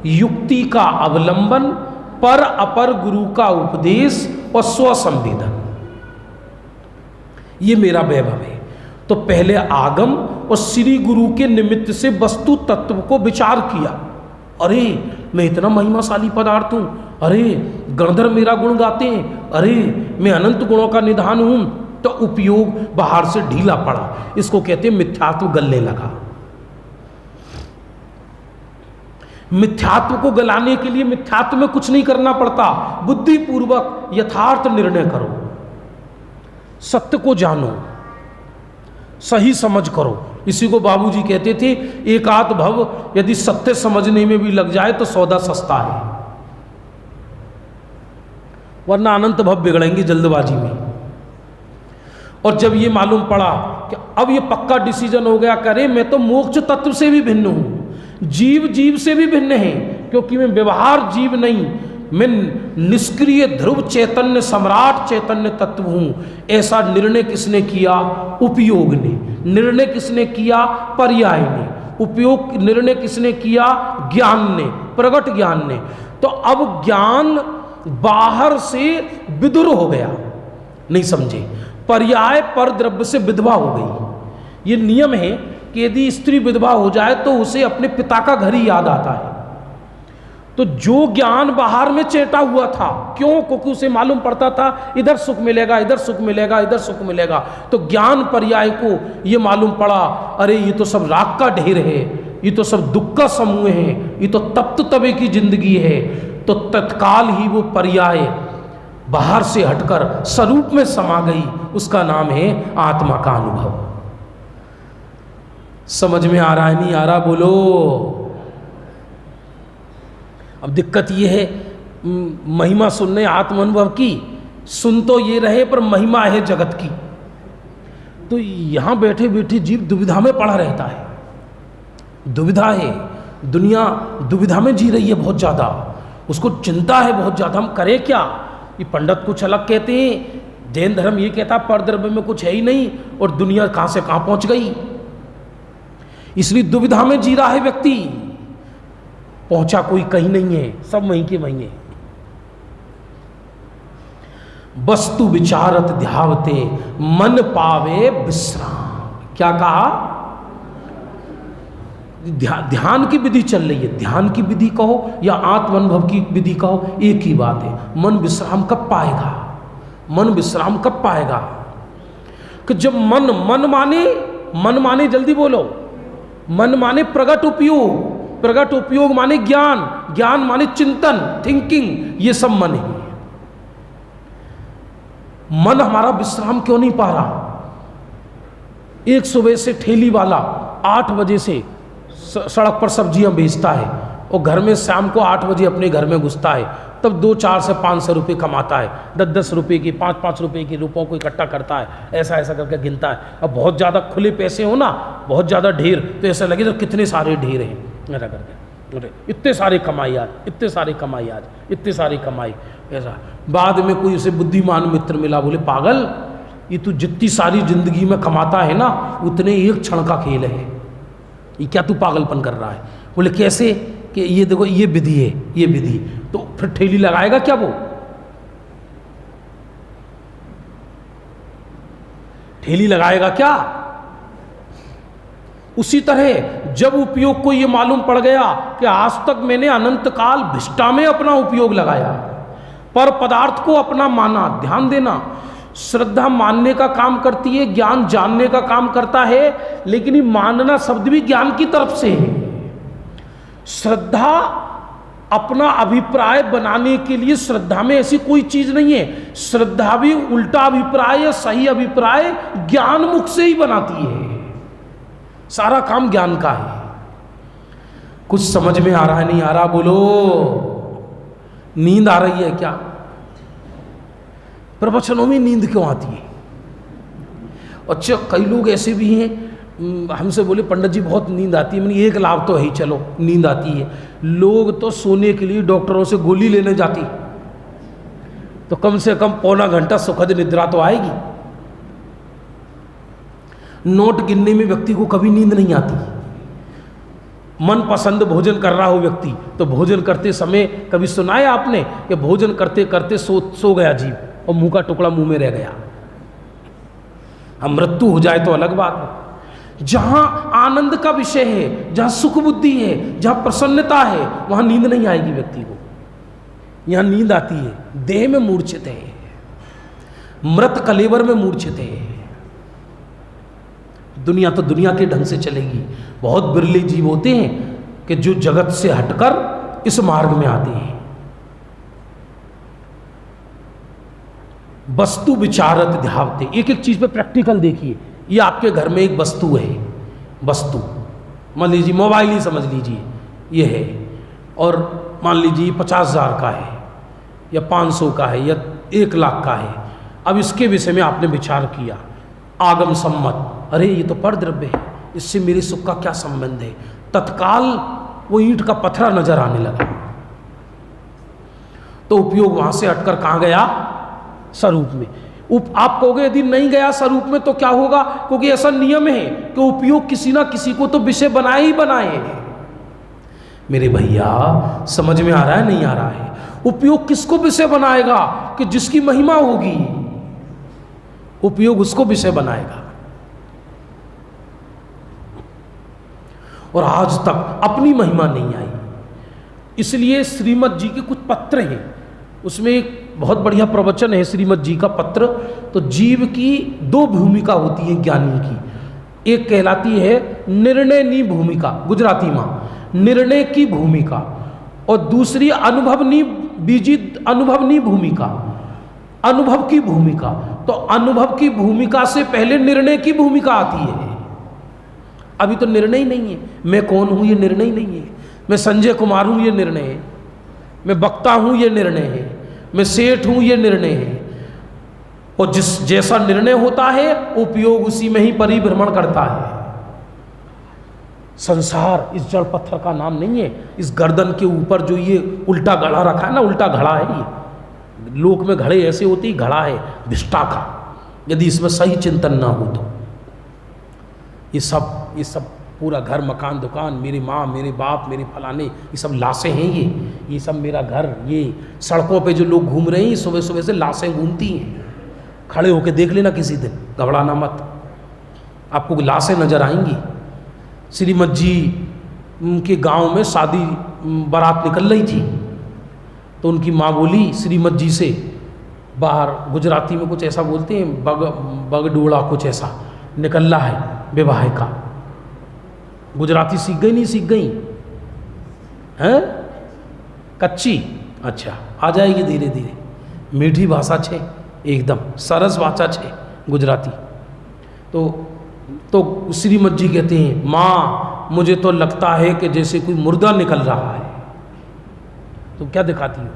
युक्ति का अवलंबन, पर अपर गुरु का उपदेश और स्वसंवेदन, ये मेरा वैभव है। तो पहले आगम और श्री गुरु के निमित्त से वस्तु तत्व को विचार किया। अरे मैं इतना महिमाशाली पदार्थ हूं, अरे गणधर मेरा गुण गाते हैं, अरे मैं अनंत गुणों का निधान हूं। तो उपयोग बाहर से ढीला पड़ा, इसको कहते हैं मिथ्यात्व गलने लगा। मिथ्यात्व को गलाने के लिए मिथ्यात्व में कुछ नहीं करना पड़ता, बुद्धिपूर्वक यथार्थ निर्णय करो, सत्य को जानो, सही समझ करो। इसी को बाबूजी कहते थे, एक आध भव यदि सत्य समझने में भी लग जाए तो सौदा सस्ता है, वरना अनंत भव बिगड़ेंगे जल्दबाजी में। और जब ये मालूम पड़ा कि अब ये पक्का डिसीजन हो गया, करे मैं तो मोक्ष तत्व से भी भिन्न हूं, जीव से भी भिन्न है, क्योंकि मैं व्यवहार जीव नहीं, मैं निष्क्रिय ध्रुव चैतन्य सम्राट चैतन्य तत्व हूं। ऐसा निर्णय किसने किया? उपयोग ने। निर्णय किसने किया? पर्याय ने। उपयोग निर्णय किसने किया? ज्ञान ने, प्रगट ज्ञान ने। तो अब ज्ञान बाहर से विदुर हो गया, नहीं समझे, पर्याय पर द्रव्य से विधवा हो गई। ये नियम है कि यदि स्त्री विधवा हो जाए तो उसे अपने पिता का घर ही याद आता है। तो जो ज्ञान बाहर में चेटा हुआ था, क्यों? क्योंकि उसे मालूम पड़ता था इधर सुख मिलेगा, इधर सुख मिलेगा, इधर सुख मिलेगा। तो ज्ञान पर्याय को ये मालूम पड़ा, अरे ये तो सब राग का ढेर है, ये तो सब दुख का समूह है, ये तो तप्त तवे की जिंदगी है। तो तत्काल ही वो पर्याय बाहर से हटकर स्वरूप में समा गई, उसका नाम है आत्मा का अनुभव। समझ में आ रहा है नहीं आ रहा बोलो। अब दिक्कत ये है महिमा सुनने आत्म अनुभव की, सुन तो ये रहे पर महिमा है जगत की, तो यहां बैठे बैठे जीव दुविधा में पड़ा रहता है। दुविधा है, दुनिया दुविधा में जी रही है बहुत ज़्यादा, उसको चिंता है बहुत ज़्यादा, हम करें क्या। ये पंडित कुछ अलग कहते हैं, जैन धर्म ये कहता है परद्रव्य में कुछ है ही नहीं, और दुनिया कहाँ से कहाँ पहुँच गई। इसलिए दुविधा में जी रहा है व्यक्ति, पहुंचा कोई कहीं नहीं है, सब वहीं के वहीं है। वस्तु विचारत ध्यावते मन पावे विश्राम। क्या कहा? ध्यान की विधि चल रही है, ध्यान की विधि कहो या आत्म अनुभव की विधि कहो, एक ही बात है। मन विश्राम कब पाएगा? मन विश्राम कब पाएगा? कि जब मन माने जल्दी बोलो, मन माने प्रगट उपयोग, प्रगट उपयोग माने ज्ञान, ज्ञान माने चिंतन, थिंकिंग, ये सब मन है। मन हमारा विश्राम क्यों नहीं पा रहा? एक सुबह से ठेली वाला 8 बजे से सड़क पर सब्जियां बेचता है और घर में शाम को 8 बजे अपने घर में घुसता है, तब 200-400 से 500 रुपये कमाता है, 10-10 रुपये की 5-5 रुपये की रुपयों को इकट्ठा करता है, ऐसा ऐसा करके गिनता है। अब बहुत ज़्यादा खुले पैसे हो ना, बहुत ज़्यादा ढेर, तो ऐसा लगे तो कितने सारे ढेर हैं, ऐसा करके इतने सारे कमाई आज, इतने सारे कमाई आज, इतने सारी कमाई, ऐसा। बाद में कोई उसे बुद्धिमान मित्र मिला, बोले पागल, ये तू जितनी सारी जिंदगी में कमाता है ना, उतने एक क्षण का खेल है, ये क्या तू पागलपन कर रहा है? बोले कैसे? कि ये देखो ये विधि है, ये विधि। तो फिर ठेली लगाएगा क्या वो? ठेली लगाएगा क्या? उसी तरह जब उपयोग को ये मालूम पड़ गया कि आज तक मैंने अनंत काल भिष्टा में अपना उपयोग लगाया, पर पदार्थ को अपना माना। ध्यान देना, श्रद्धा मानने का काम करती है, ज्ञान जानने का काम करता है, लेकिन ये मानना शब्द भी ज्ञान की तरफ से है। श्रद्धा अपना अभिप्राय बनाने के लिए, श्रद्धा में ऐसी कोई चीज नहीं है। श्रद्धा भी उल्टा अभिप्राय या सही अभिप्राय ज्ञान मुख से ही बनाती है। सारा काम ज्ञान का है। कुछ समझ में आ रहा है नहीं आ रहा बोलो? नींद आ रही है क्या? प्रवचनों में नींद क्यों आती है? अच्छा, कई लोग ऐसे भी हैं, हमसे बोले पंडित जी बहुत नींद आती है। मैंने एक लाभ तो है ही, चलो नींद आती है। लोग तो सोने के लिए डॉक्टरों से गोली लेने जाती, तो कम से कम पौना घंटा सुखद निद्रा तो आएगी। नोट गिनने में व्यक्ति को कभी नींद नहीं आती। मन पसंद भोजन कर रहा हो व्यक्ति, तो भोजन करते समय कभी सुना है आपने कि भोजन करते करते सो गया जीव और मुंह का टुकड़ा मुंह में रह गया? हम मृत्यु हो जाए तो अलग बात है। जहां आनंद का विषय है, जहां सुख बुद्धि है, जहां प्रसन्नता है, वहां नींद नहीं आएगी व्यक्ति को। यहां नींद आती है, देह में मूर्छित है, मृत कलेवर में मूर्छित है। दुनिया तो दुनिया के ढंग से चलेगी। बहुत बिरले जीव होते हैं कि जो जगत से हटकर इस मार्ग में आते हैं। वस्तु विचारत ध्यावते, एक एक चीज पे प्रैक्टिकल देखिए। ये आपके घर में एक वस्तु है, वस्तु मान लीजिए मोबाइल ही समझ लीजिए, ये है, और मान लीजिए 50,000 का है या 500 का है या 1 लाख का है। अब इसके विषय में आपने विचार किया, आगम सम्मत, अरे ये तो परद्रव्य है, इससे मेरे सुख का क्या संबंध है? तत्काल वो ईंट का पत्थरा नजर आने लगा। तो उपयोग वहां से हटकर कहां गया? स्वरूप में। आप कहोगे यदि नहीं गया स्वरूप में तो क्या होगा? क्योंकि ऐसा नियम है कि उपयोग किसी ना किसी को तो विषय बनाए ही बनाए। मेरे भैया समझ में आ रहा है नहीं आ रहा है? उपयोग किसको विषय बनाएगा? कि जिसकी महिमा होगी, उपयोग उसको विषय बनाएगा। और आज तक अपनी महिमा नहीं आई, इसलिए श्रीमद् जी के कुछ पत्र हैं, उसमें एक बहुत बढ़िया प्रवचन है श्रीमद् जी का पत्र। तो जीव की 2 भूमिका होती है ज्ञानी की। एक कहलाती है निर्णयनी भूमिका, गुजराती में निर्णय की भूमिका, और दूसरी अनुभवनी बीजित अनुभवनी भूमिका। अनुभव की भूमिका, तो अनुभव की भूमिका से पहले निर्णय की भूमिका आती है। अभी तो निर्णय ही नहीं है, मैं कौन हूं ये निर्णय ही नहीं है, मैं संजय कुमार हूं ये निर्णय है, मैं वक्ता हूं ये निर्णय है, मैं सेठ हूं ये निर्णय है। और जिस जैसा निर्णय होता है उपयोग उसी में ही परिभ्रमण करता है। संसार इस जड़ पत्थर का नाम नहीं है। इस गर्दन के ऊपर जो ये उल्टा घड़ा रखा है ना, उल्टा घड़ा है ये। लोक में घड़े ऐसे होते ही, घड़ा है विष्टा का, यदि इसमें सही चिंतन ना हो तो। ये सब पूरा घर मकान दुकान, मेरी माँ मेरे बाप मेरे फलाने, ये सब लाशें हैं। ये सब मेरा घर। ये सड़कों पे जो लोग घूम रहे हैं, सुबह सुबह से लाशें घूमती हैं। खड़े होके देख लेना किसी दिन, घबराना मत, आपको लाशें नजर आएंगी। श्रीमत जी उनके गांव में शादी बारात निकल रही थी, तो उनकी माँ बोली श्रीमत जी से, बाहर गुजराती में कुछ ऐसा बोलते हैं, बगडोड़ा कुछ ऐसा निकल रहा है विवाह का। गुजराती सीख गई नहीं सीख गई हैं? कच्ची? अच्छा, आ जाएगी धीरे धीरे। मीठी भाषा छे, एकदम सरस भाषा छे गुजराती। तो श्रीमत जी कहते हैं, माँ मुझे तो लगता है कि जैसे कोई मुर्दा निकल रहा है। तो क्या दिखाती हो?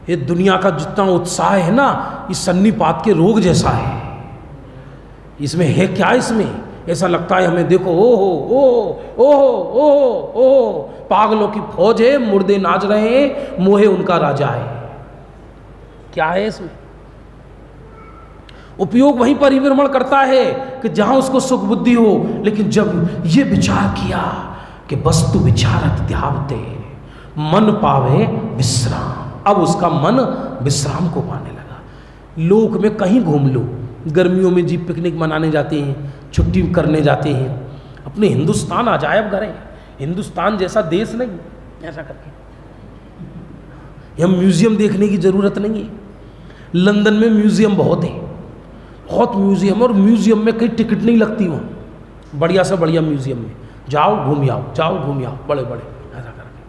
ये दुनिया का जितना उत्साह है ना, इस सन्नीपात के रोग जैसा है। इसमें है क्या? इसमें ऐसा लगता है हमें, देखो ओहो ओहो ओहो ओहो ओहो, पागलों की फौज है, मुर्दे नाच रहे हैं, मोहे उनका राजा है। क्या है इसमें? उपयोग वहीं परिभ्रमण करता है कि जहां उसको सुख बुद्धि हो। लेकिन जब ये विचार किया कि वस्तु विचारत ध्यावते मन पावे विश्राम, अब उसका मन विश्राम को पाने लगा। लोक में कहीं घूम लो, गर्मियों में जी पिकनिक मनाने जाते हैं, छुट्टी करने जाते हैं, अपने हिंदुस्तान अजायब घर है, हिंदुस्तान जैसा देश नहीं, ऐसा करके हम म्यूजियम देखने की ज़रूरत नहीं है। लंदन में म्यूजियम बहुत है, बहुत म्यूजियम, और म्यूजियम में कहीं टिकट नहीं लगती। वहाँ बढ़िया से बढ़िया म्यूजियम में जाओ घूम आओ, जाओ घूम आओ, बड़े बड़े ऐसा करके।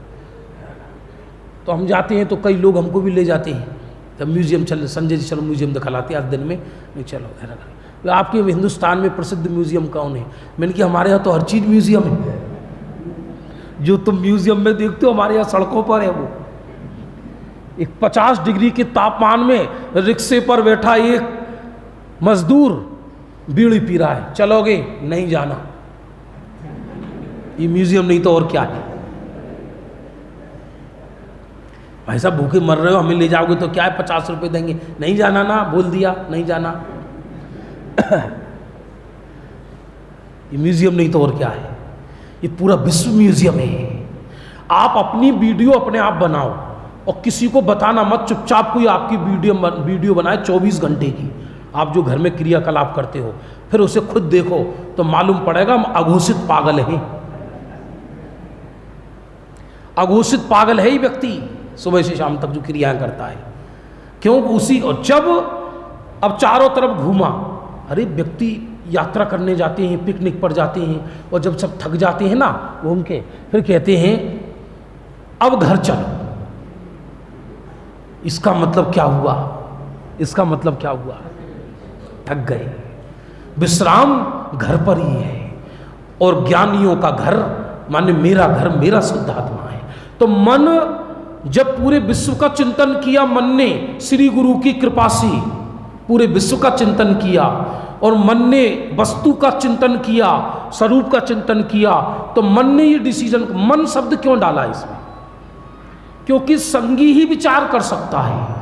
तो हम जाते हैं तो कई लोग हमको भी ले जाते हैं, तब म्यूजियम चल, संजय जी चलो म्यूजियम दिखलाते हैं आज दिन में, नहीं चलो ऐसा करके। तो आपके हिंदुस्तान में प्रसिद्ध म्यूजियम कौन है? मैंने कि हमारे यहाँ तो हर चीज़ म्यूजियम है। जो तुम म्यूजियम में देखते हो हमारे यहाँ सड़कों पर है। वो एक 50 डिग्री के तापमान में रिक्शे पर बैठा एक मजदूर बीड़ी पी रहा है, चलोगे? नहीं जाना। ये म्यूजियम नहीं तो और क्या है? भाई साहब भूखे मर रहे हो, हमें ले जाओगे तो क्या है, 50 रुपये देंगे? नहीं जाना ना, बोल दिया नहीं जाना। ये म्यूजियम नहीं तो और क्या है? ये पूरा विश्व म्यूजियम है। आप अपनी वीडियो अपने आप बनाओ और किसी को बताना मत, चुपचाप कोई आपकी वीडियो बनाए 24 घंटे की, आप जो घर में क्रियाकलाप करते हो, फिर उसे खुद देखो तो मालूम पड़ेगा हम अघोषित पागल हैं। अघोषित पागल है ही व्यक्ति, सुबह से शाम तक जो क्रियाएं करता है। क्यों? उसी, और जब अब चारों तरफ घूमा, अरे व्यक्ति यात्रा करने जाते हैं, पिकनिक पर जाते हैं, और जब सब थक जाते हैं ना घूम के, फिर कहते हैं अब घर चलो। इसका मतलब क्या हुआ? इसका मतलब क्या हुआ? थक गए। विश्राम घर पर ही है, और ज्ञानियों का घर माने मेरा घर, मेरा शुद्ध आत्मा है। तो मन जब पूरे विश्व का चिंतन किया, मन ने श्री गुरु की कृपा से पूरे विश्व का चिंतन किया, और मन ने वस्तु का चिंतन किया, स्वरूप का चिंतन किया, तो मन ने ये डिसीजन, मन शब्द क्यों डाला इसमें? क्योंकि संगी ही विचार कर सकता है।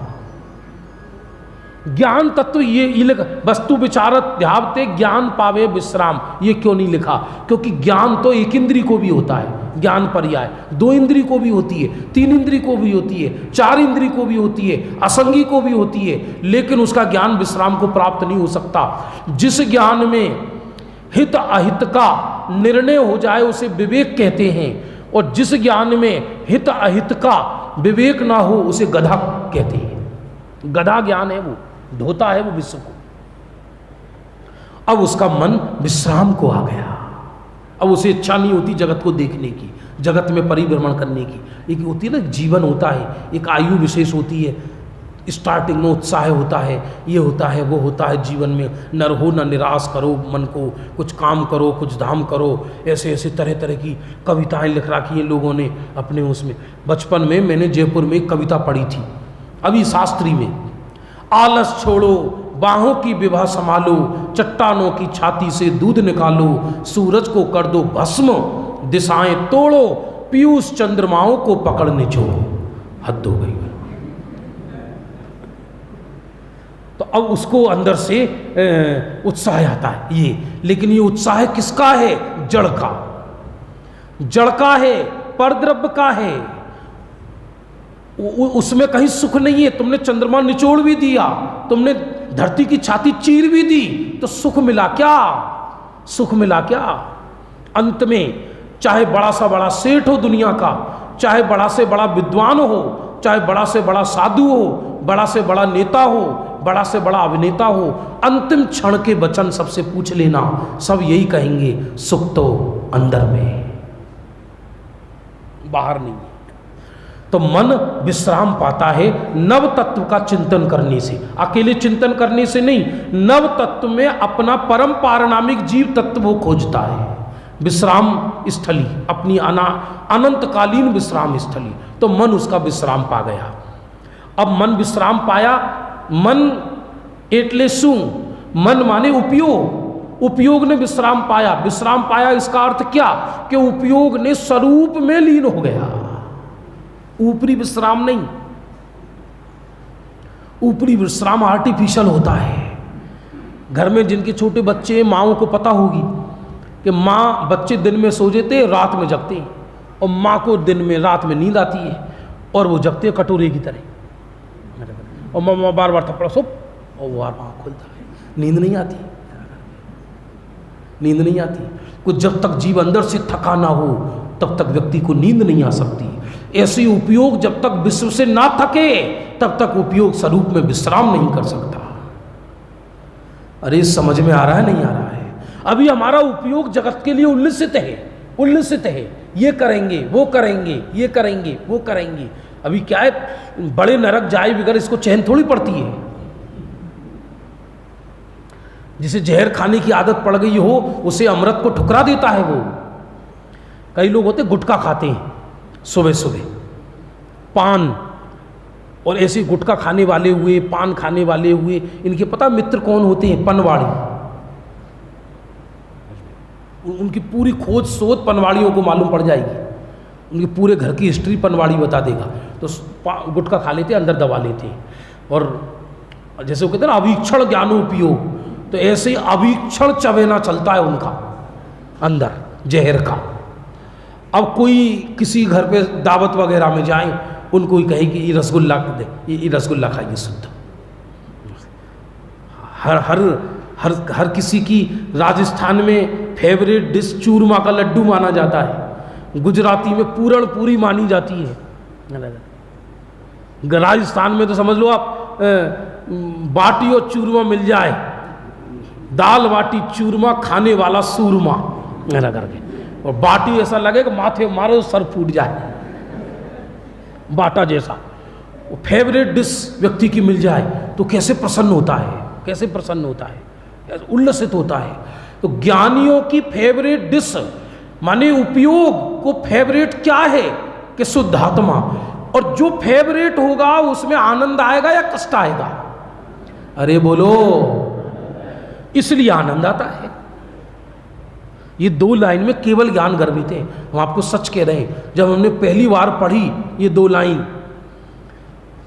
ज्ञान तत्व ये लिखा, वस्तु विचारत ध्यावते ज्ञान पावे विश्राम, ये क्यों नहीं लिखा? क्योंकि ज्ञान तो एक इंद्री को भी होता है, ज्ञान पर्याय 2 इंद्री को भी होती है, 3 इंद्री को भी होती है, 4 इंद्री को भी होती है, असंगी को भी होती है, लेकिन उसका ज्ञान विश्राम को प्राप्त नहीं हो सकता। जिस ज्ञान में हित अहित का निर्णय हो जाए उसे विवेक कहते हैं, और जिस ज्ञान में हित अहित का विवेक ना हो उसे गधा कहते हैं। गधा ज्ञान है, वो धोता है वो विश्व को। अब उसका मन विश्राम को आ गया। अब उसे इच्छा नहीं होती जगत को देखने की, जगत में परिभ्रमण करने की। एक होती है ना, जीवन होता है, एक आयु विशेष होती है, स्टार्टिंग में उत्साह होता है, ये होता है, वो होता है जीवन में, न रहो न निराश करो मन को, कुछ काम करो, कुछ धाम करो, ऐसे ऐसे तरह तरह की कविताएं लिख रखी हैं लोगों ने अपने उसमें। बचपन में मैंने जयपुर में एक कविता पढ़ी थी, अभी शास्त्री में, आलस छोड़ो बाहों की विभा संभालो, चट्टानों की छाती से दूध निकालो, सूरज को कर दो भस्म दिशाएं तोड़ो, पीयूष चंद्रमाओं को पकड़ निचोड़ो। हद हो गई। तो अब उसको अंदर से उत्साह आता है ये, लेकिन ये उत्साह किसका है? जड़ का, जड़ का है, परद्रव्य का है। उसमें कहीं सुख नहीं है। तुमने चंद्रमा निचोड़ भी दिया, तुमने धरती की छाती चीर भी दी, तो सुख मिला क्या? सुख मिला क्या? अंत में चाहे बड़ा सा बड़ा सेठ हो दुनिया का, चाहे बड़ा से बड़ा विद्वान हो, चाहे बड़ा से बड़ा साधु हो, बड़ा से बड़ा नेता हो, बड़ा से बड़ा अभिनेता हो, अंतिम क्षण के वचन सबसे पूछ लेना, सब यही कहेंगे, सुख तो अंदर में, बाहर नहीं। तो मन विश्राम पाता है नव तत्व का चिंतन करने से, अकेले चिंतन करने से नहीं, नव तत्व में अपना परम पारणामिक जीव तत्व वो खोजता है। विश्राम स्थली, अपनी अनंतकालीन विश्राम स्थली, तो मन उसका विश्राम पा गया। अब मन विश्राम पाया, मन एटले सू, मन माने उपयोग, उपयोग ने विश्राम पाया। विश्राम पाया इसका अर्थ क्या? कि उपयोग ने स्वरूप में लीन हो गया, ऊपरी विश्राम नहीं। ऊपरी विश्राम आर्टिफिशियल होता है। घर में जिनके छोटे बच्चे, माओं को पता होगी कि माँ, बच्चे दिन में सो जाते, रात में जगते हैं, और माँ को दिन में रात में नींद आती है और वो जगते कटोरे की तरह, और माँ बार बार थप्पड़ सुप, और वो बार खुलता है, नींद नहीं आती, नींद नहीं आती। कुछ जब तक जीव अंदर से थका ना हो तब तक व्यक्ति को नींद नहीं आ सकती। ऐसे उपयोग जब तक विश्व से ना थके तब तक उपयोग स्वरूप में विश्राम नहीं कर सकता। अरे समझ में आ रहा है? नहीं आ रहा है? अभी हमारा उपयोग जगत के लिए उल्लसित है, उल्लसित है, ये करेंगे, वो करेंगे, ये करेंगे, वो करेंगे। अभी क्या है, बड़े नरक जाए बगैर इसको चैन थोड़ी पड़ती है। जिसे जहर खाने की आदत पड़ गई हो उसे अमृत को ठुकरा देता है वो। कई लोग होते गुटखा खाते हैं सुबह सुबह, पान, और ऐसे गुटखा खाने वाले हुए, पान खाने वाले हुए, इनके पता मित्र कौन होते हैं? पनवाड़ी। उनकी पूरी खोज शोध पनवाड़ियों को मालूम पड़ जाएगी, उनके पूरे घर की हिस्ट्री पनवाड़ी बता देगा। तो गुटखा खा लेते, अंदर दबा लेते हैं, और जैसे वो कहते हैं ना अवीक्षण ज्ञानोपयोग, तो ऐसे ही अवीक्षण चवेना चलता है उनका अंदर जहर का। अब कोई किसी घर पे दावत वगैरह में जाए, उनको ही कहे कि ये रसगुल्ला दे, ये रसगुल्ला खाइए शुद्ध। हर हर हर हर किसी की राजस्थान में फेवरेट डिश चूरमा का लड्डू माना जाता है, गुजराती में पूरण पूरी मानी जाती है, राजस्थान में तो समझ लो आप बाटी और चूरमा मिल जाए, दाल बाटी चूरमा खाने वाला सूरमा ऐसा करके, और बाटी ऐसा लगे कि माथे मारो सर फूट जाए, बाटा जैसा। वो फेवरेट डिश व्यक्ति की मिल जाए तो कैसे प्रसन्न होता है, कैसे प्रसन्न होता है, उल्लसित होता है। तो ज्ञानियों की फेवरेट डिश माने उपयोग को फेवरेट क्या है कि शुद्ध आत्मा, और जो फेवरेट होगा उसमें आनंद आएगा या कष्ट आएगा? अरे बोलो, इसलिए आनंद आता है। ये दो लाइन में केवल ज्ञान गर्भित है। हम आपको सच कह रहे हैं, जब हमने पहली बार पढ़ी ये दो लाइन,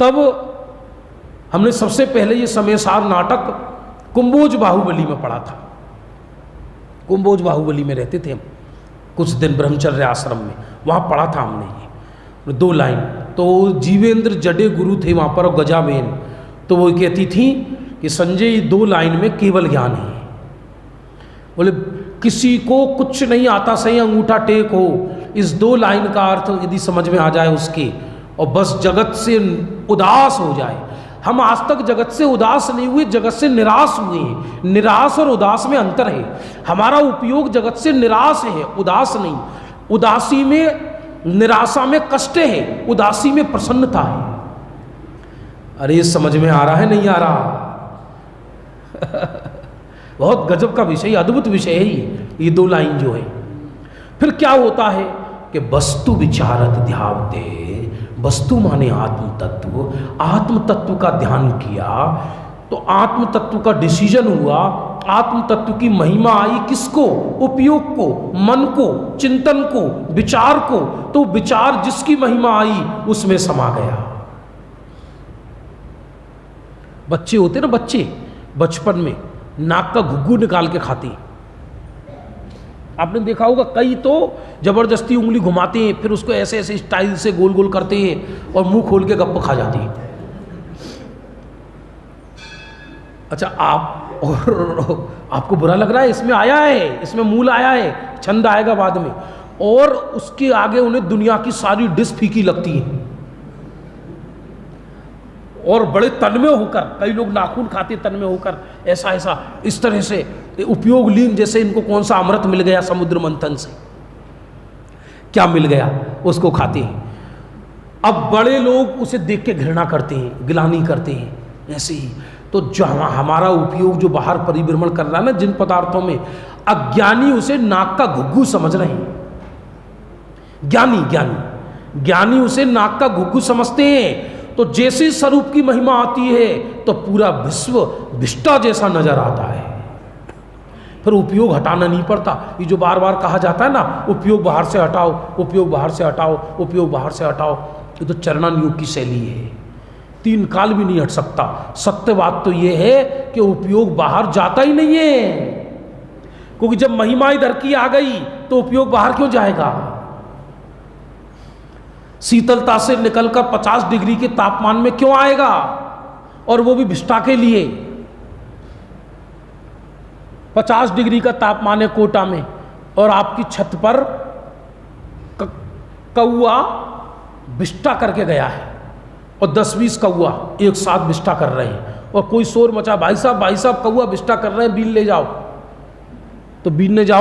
तब हमने सबसे पहले ये समयसार नाटक कुंभोज बाहुबली में पढ़ा था। कुंभोज बाहुबली में रहते थे हम कुछ दिन ब्रह्मचर्य आश्रम में, वहाँ पढ़ा था हमने ये दो लाइन। तो जीवेंद्र जडे गुरु थे वहाँ पर, और गजाबेन, तो वो कहती थी कि संजय ये दो लाइन में केवल ज्ञान है। बोले किसी को कुछ नहीं आता, सही अंगूठा टेक हो, इस दो लाइन का अर्थ यदि समझ में आ जाए उसके, और बस जगत से उदास हो जाए। हम आज तक जगत से उदास नहीं हुए, जगत से निराश हुए हैं। निराश और उदास में अंतर है। हमारा उपयोग जगत से निराश है, उदास नहीं। उदासी में, निराशा में कष्ट है, उदासी में प्रसन्नता है। अरे ये समझ में आ रहा है नहीं आ रहा? बहुत गजब का विषय, अद्भुत विषय है ये 2 लाइन जो है। फिर क्या होता है कि वस्तु विचारत ध्यावते, वस्तु माने आत्म तत्व, आत्म तत्व का ध्यान किया तो आत्म तत्व का डिसीजन हुआ, आत्म तत्व की महिमा आई किसको? उपयोग को, मन को, चिंतन को, विचार को। तो विचार जिसकी महिमा आई उसमें समा गया। बच्चे होते ना, बच्चे बचपन में नाक का घुग्गू निकाल के खाते, आपने देखा होगा। कई तो जबरदस्ती उंगली घुमाते हैं, फिर उसको ऐसे ऐसे स्टाइल से गोल गोल करते हैं और मुंह खोल के गप्प खा जाते हैं। अच्छा, आप और आपको बुरा लग रहा है, इसमें आया है, इसमें मूल आया है, छंद आएगा बाद में, और उसके आगे उन्हें दुनिया की सारी डिश फीकी लगती है और बड़े तन्मय होकर, कई लोग नाखून खाते तन्मय होकर, ऐसा ऐसा इस तरह से उपयोग लीन, जैसे इनको कौन सा अमृत मिल गया समुद्र मंथन से, क्या मिल गया उसको खाते हैं। अब बड़े लोग उसे देख के घृणा करते हैं, गिलानी करते हैं, ऐसे ही। तो जो हमारा उपयोग जो बाहर परिभ्रमण कर रहा है ना जिन पदार्थों में, अज्ञानी उसे नाक का घुग्गू समझ रहे हैं। ज्ञानी उसे नाक का घुग्गू समझते हैं। तो जैसे स्वरूप की महिमा आती है तो पूरा विश्व विष्टा जैसा नजर आता है। फिर उपयोग हटाना नहीं पड़ता। ये जो बार बार कहा जाता है ना, उपयोग बाहर से हटाओ, उपयोग बाहर से हटाओ, उपयोग बाहर से हटाओ, ये तो चरणान योग की शैली है। 3 काल भी नहीं हट सकता। सत्य बात तो ये है कि उपयोग बाहर जाता ही नहीं है, क्योंकि जब महिमा इधर की आ गई तो उपयोग बाहर क्यों जाएगा? शीतलता से निकलकर 50 डिग्री के तापमान में क्यों आएगा, और वो भी विष्टा के लिए। 50 डिग्री का तापमान है कोटा में, और आपकी छत पर कौआ विष्टा करके गया है, और 10-20 कौआ एक साथ विष्टा कर रहे हैं, और कोई शोर मचा, भाई साहब कौआ विष्टा कर रहे हैं, बीन ले जाओ। तो बीनने जाओ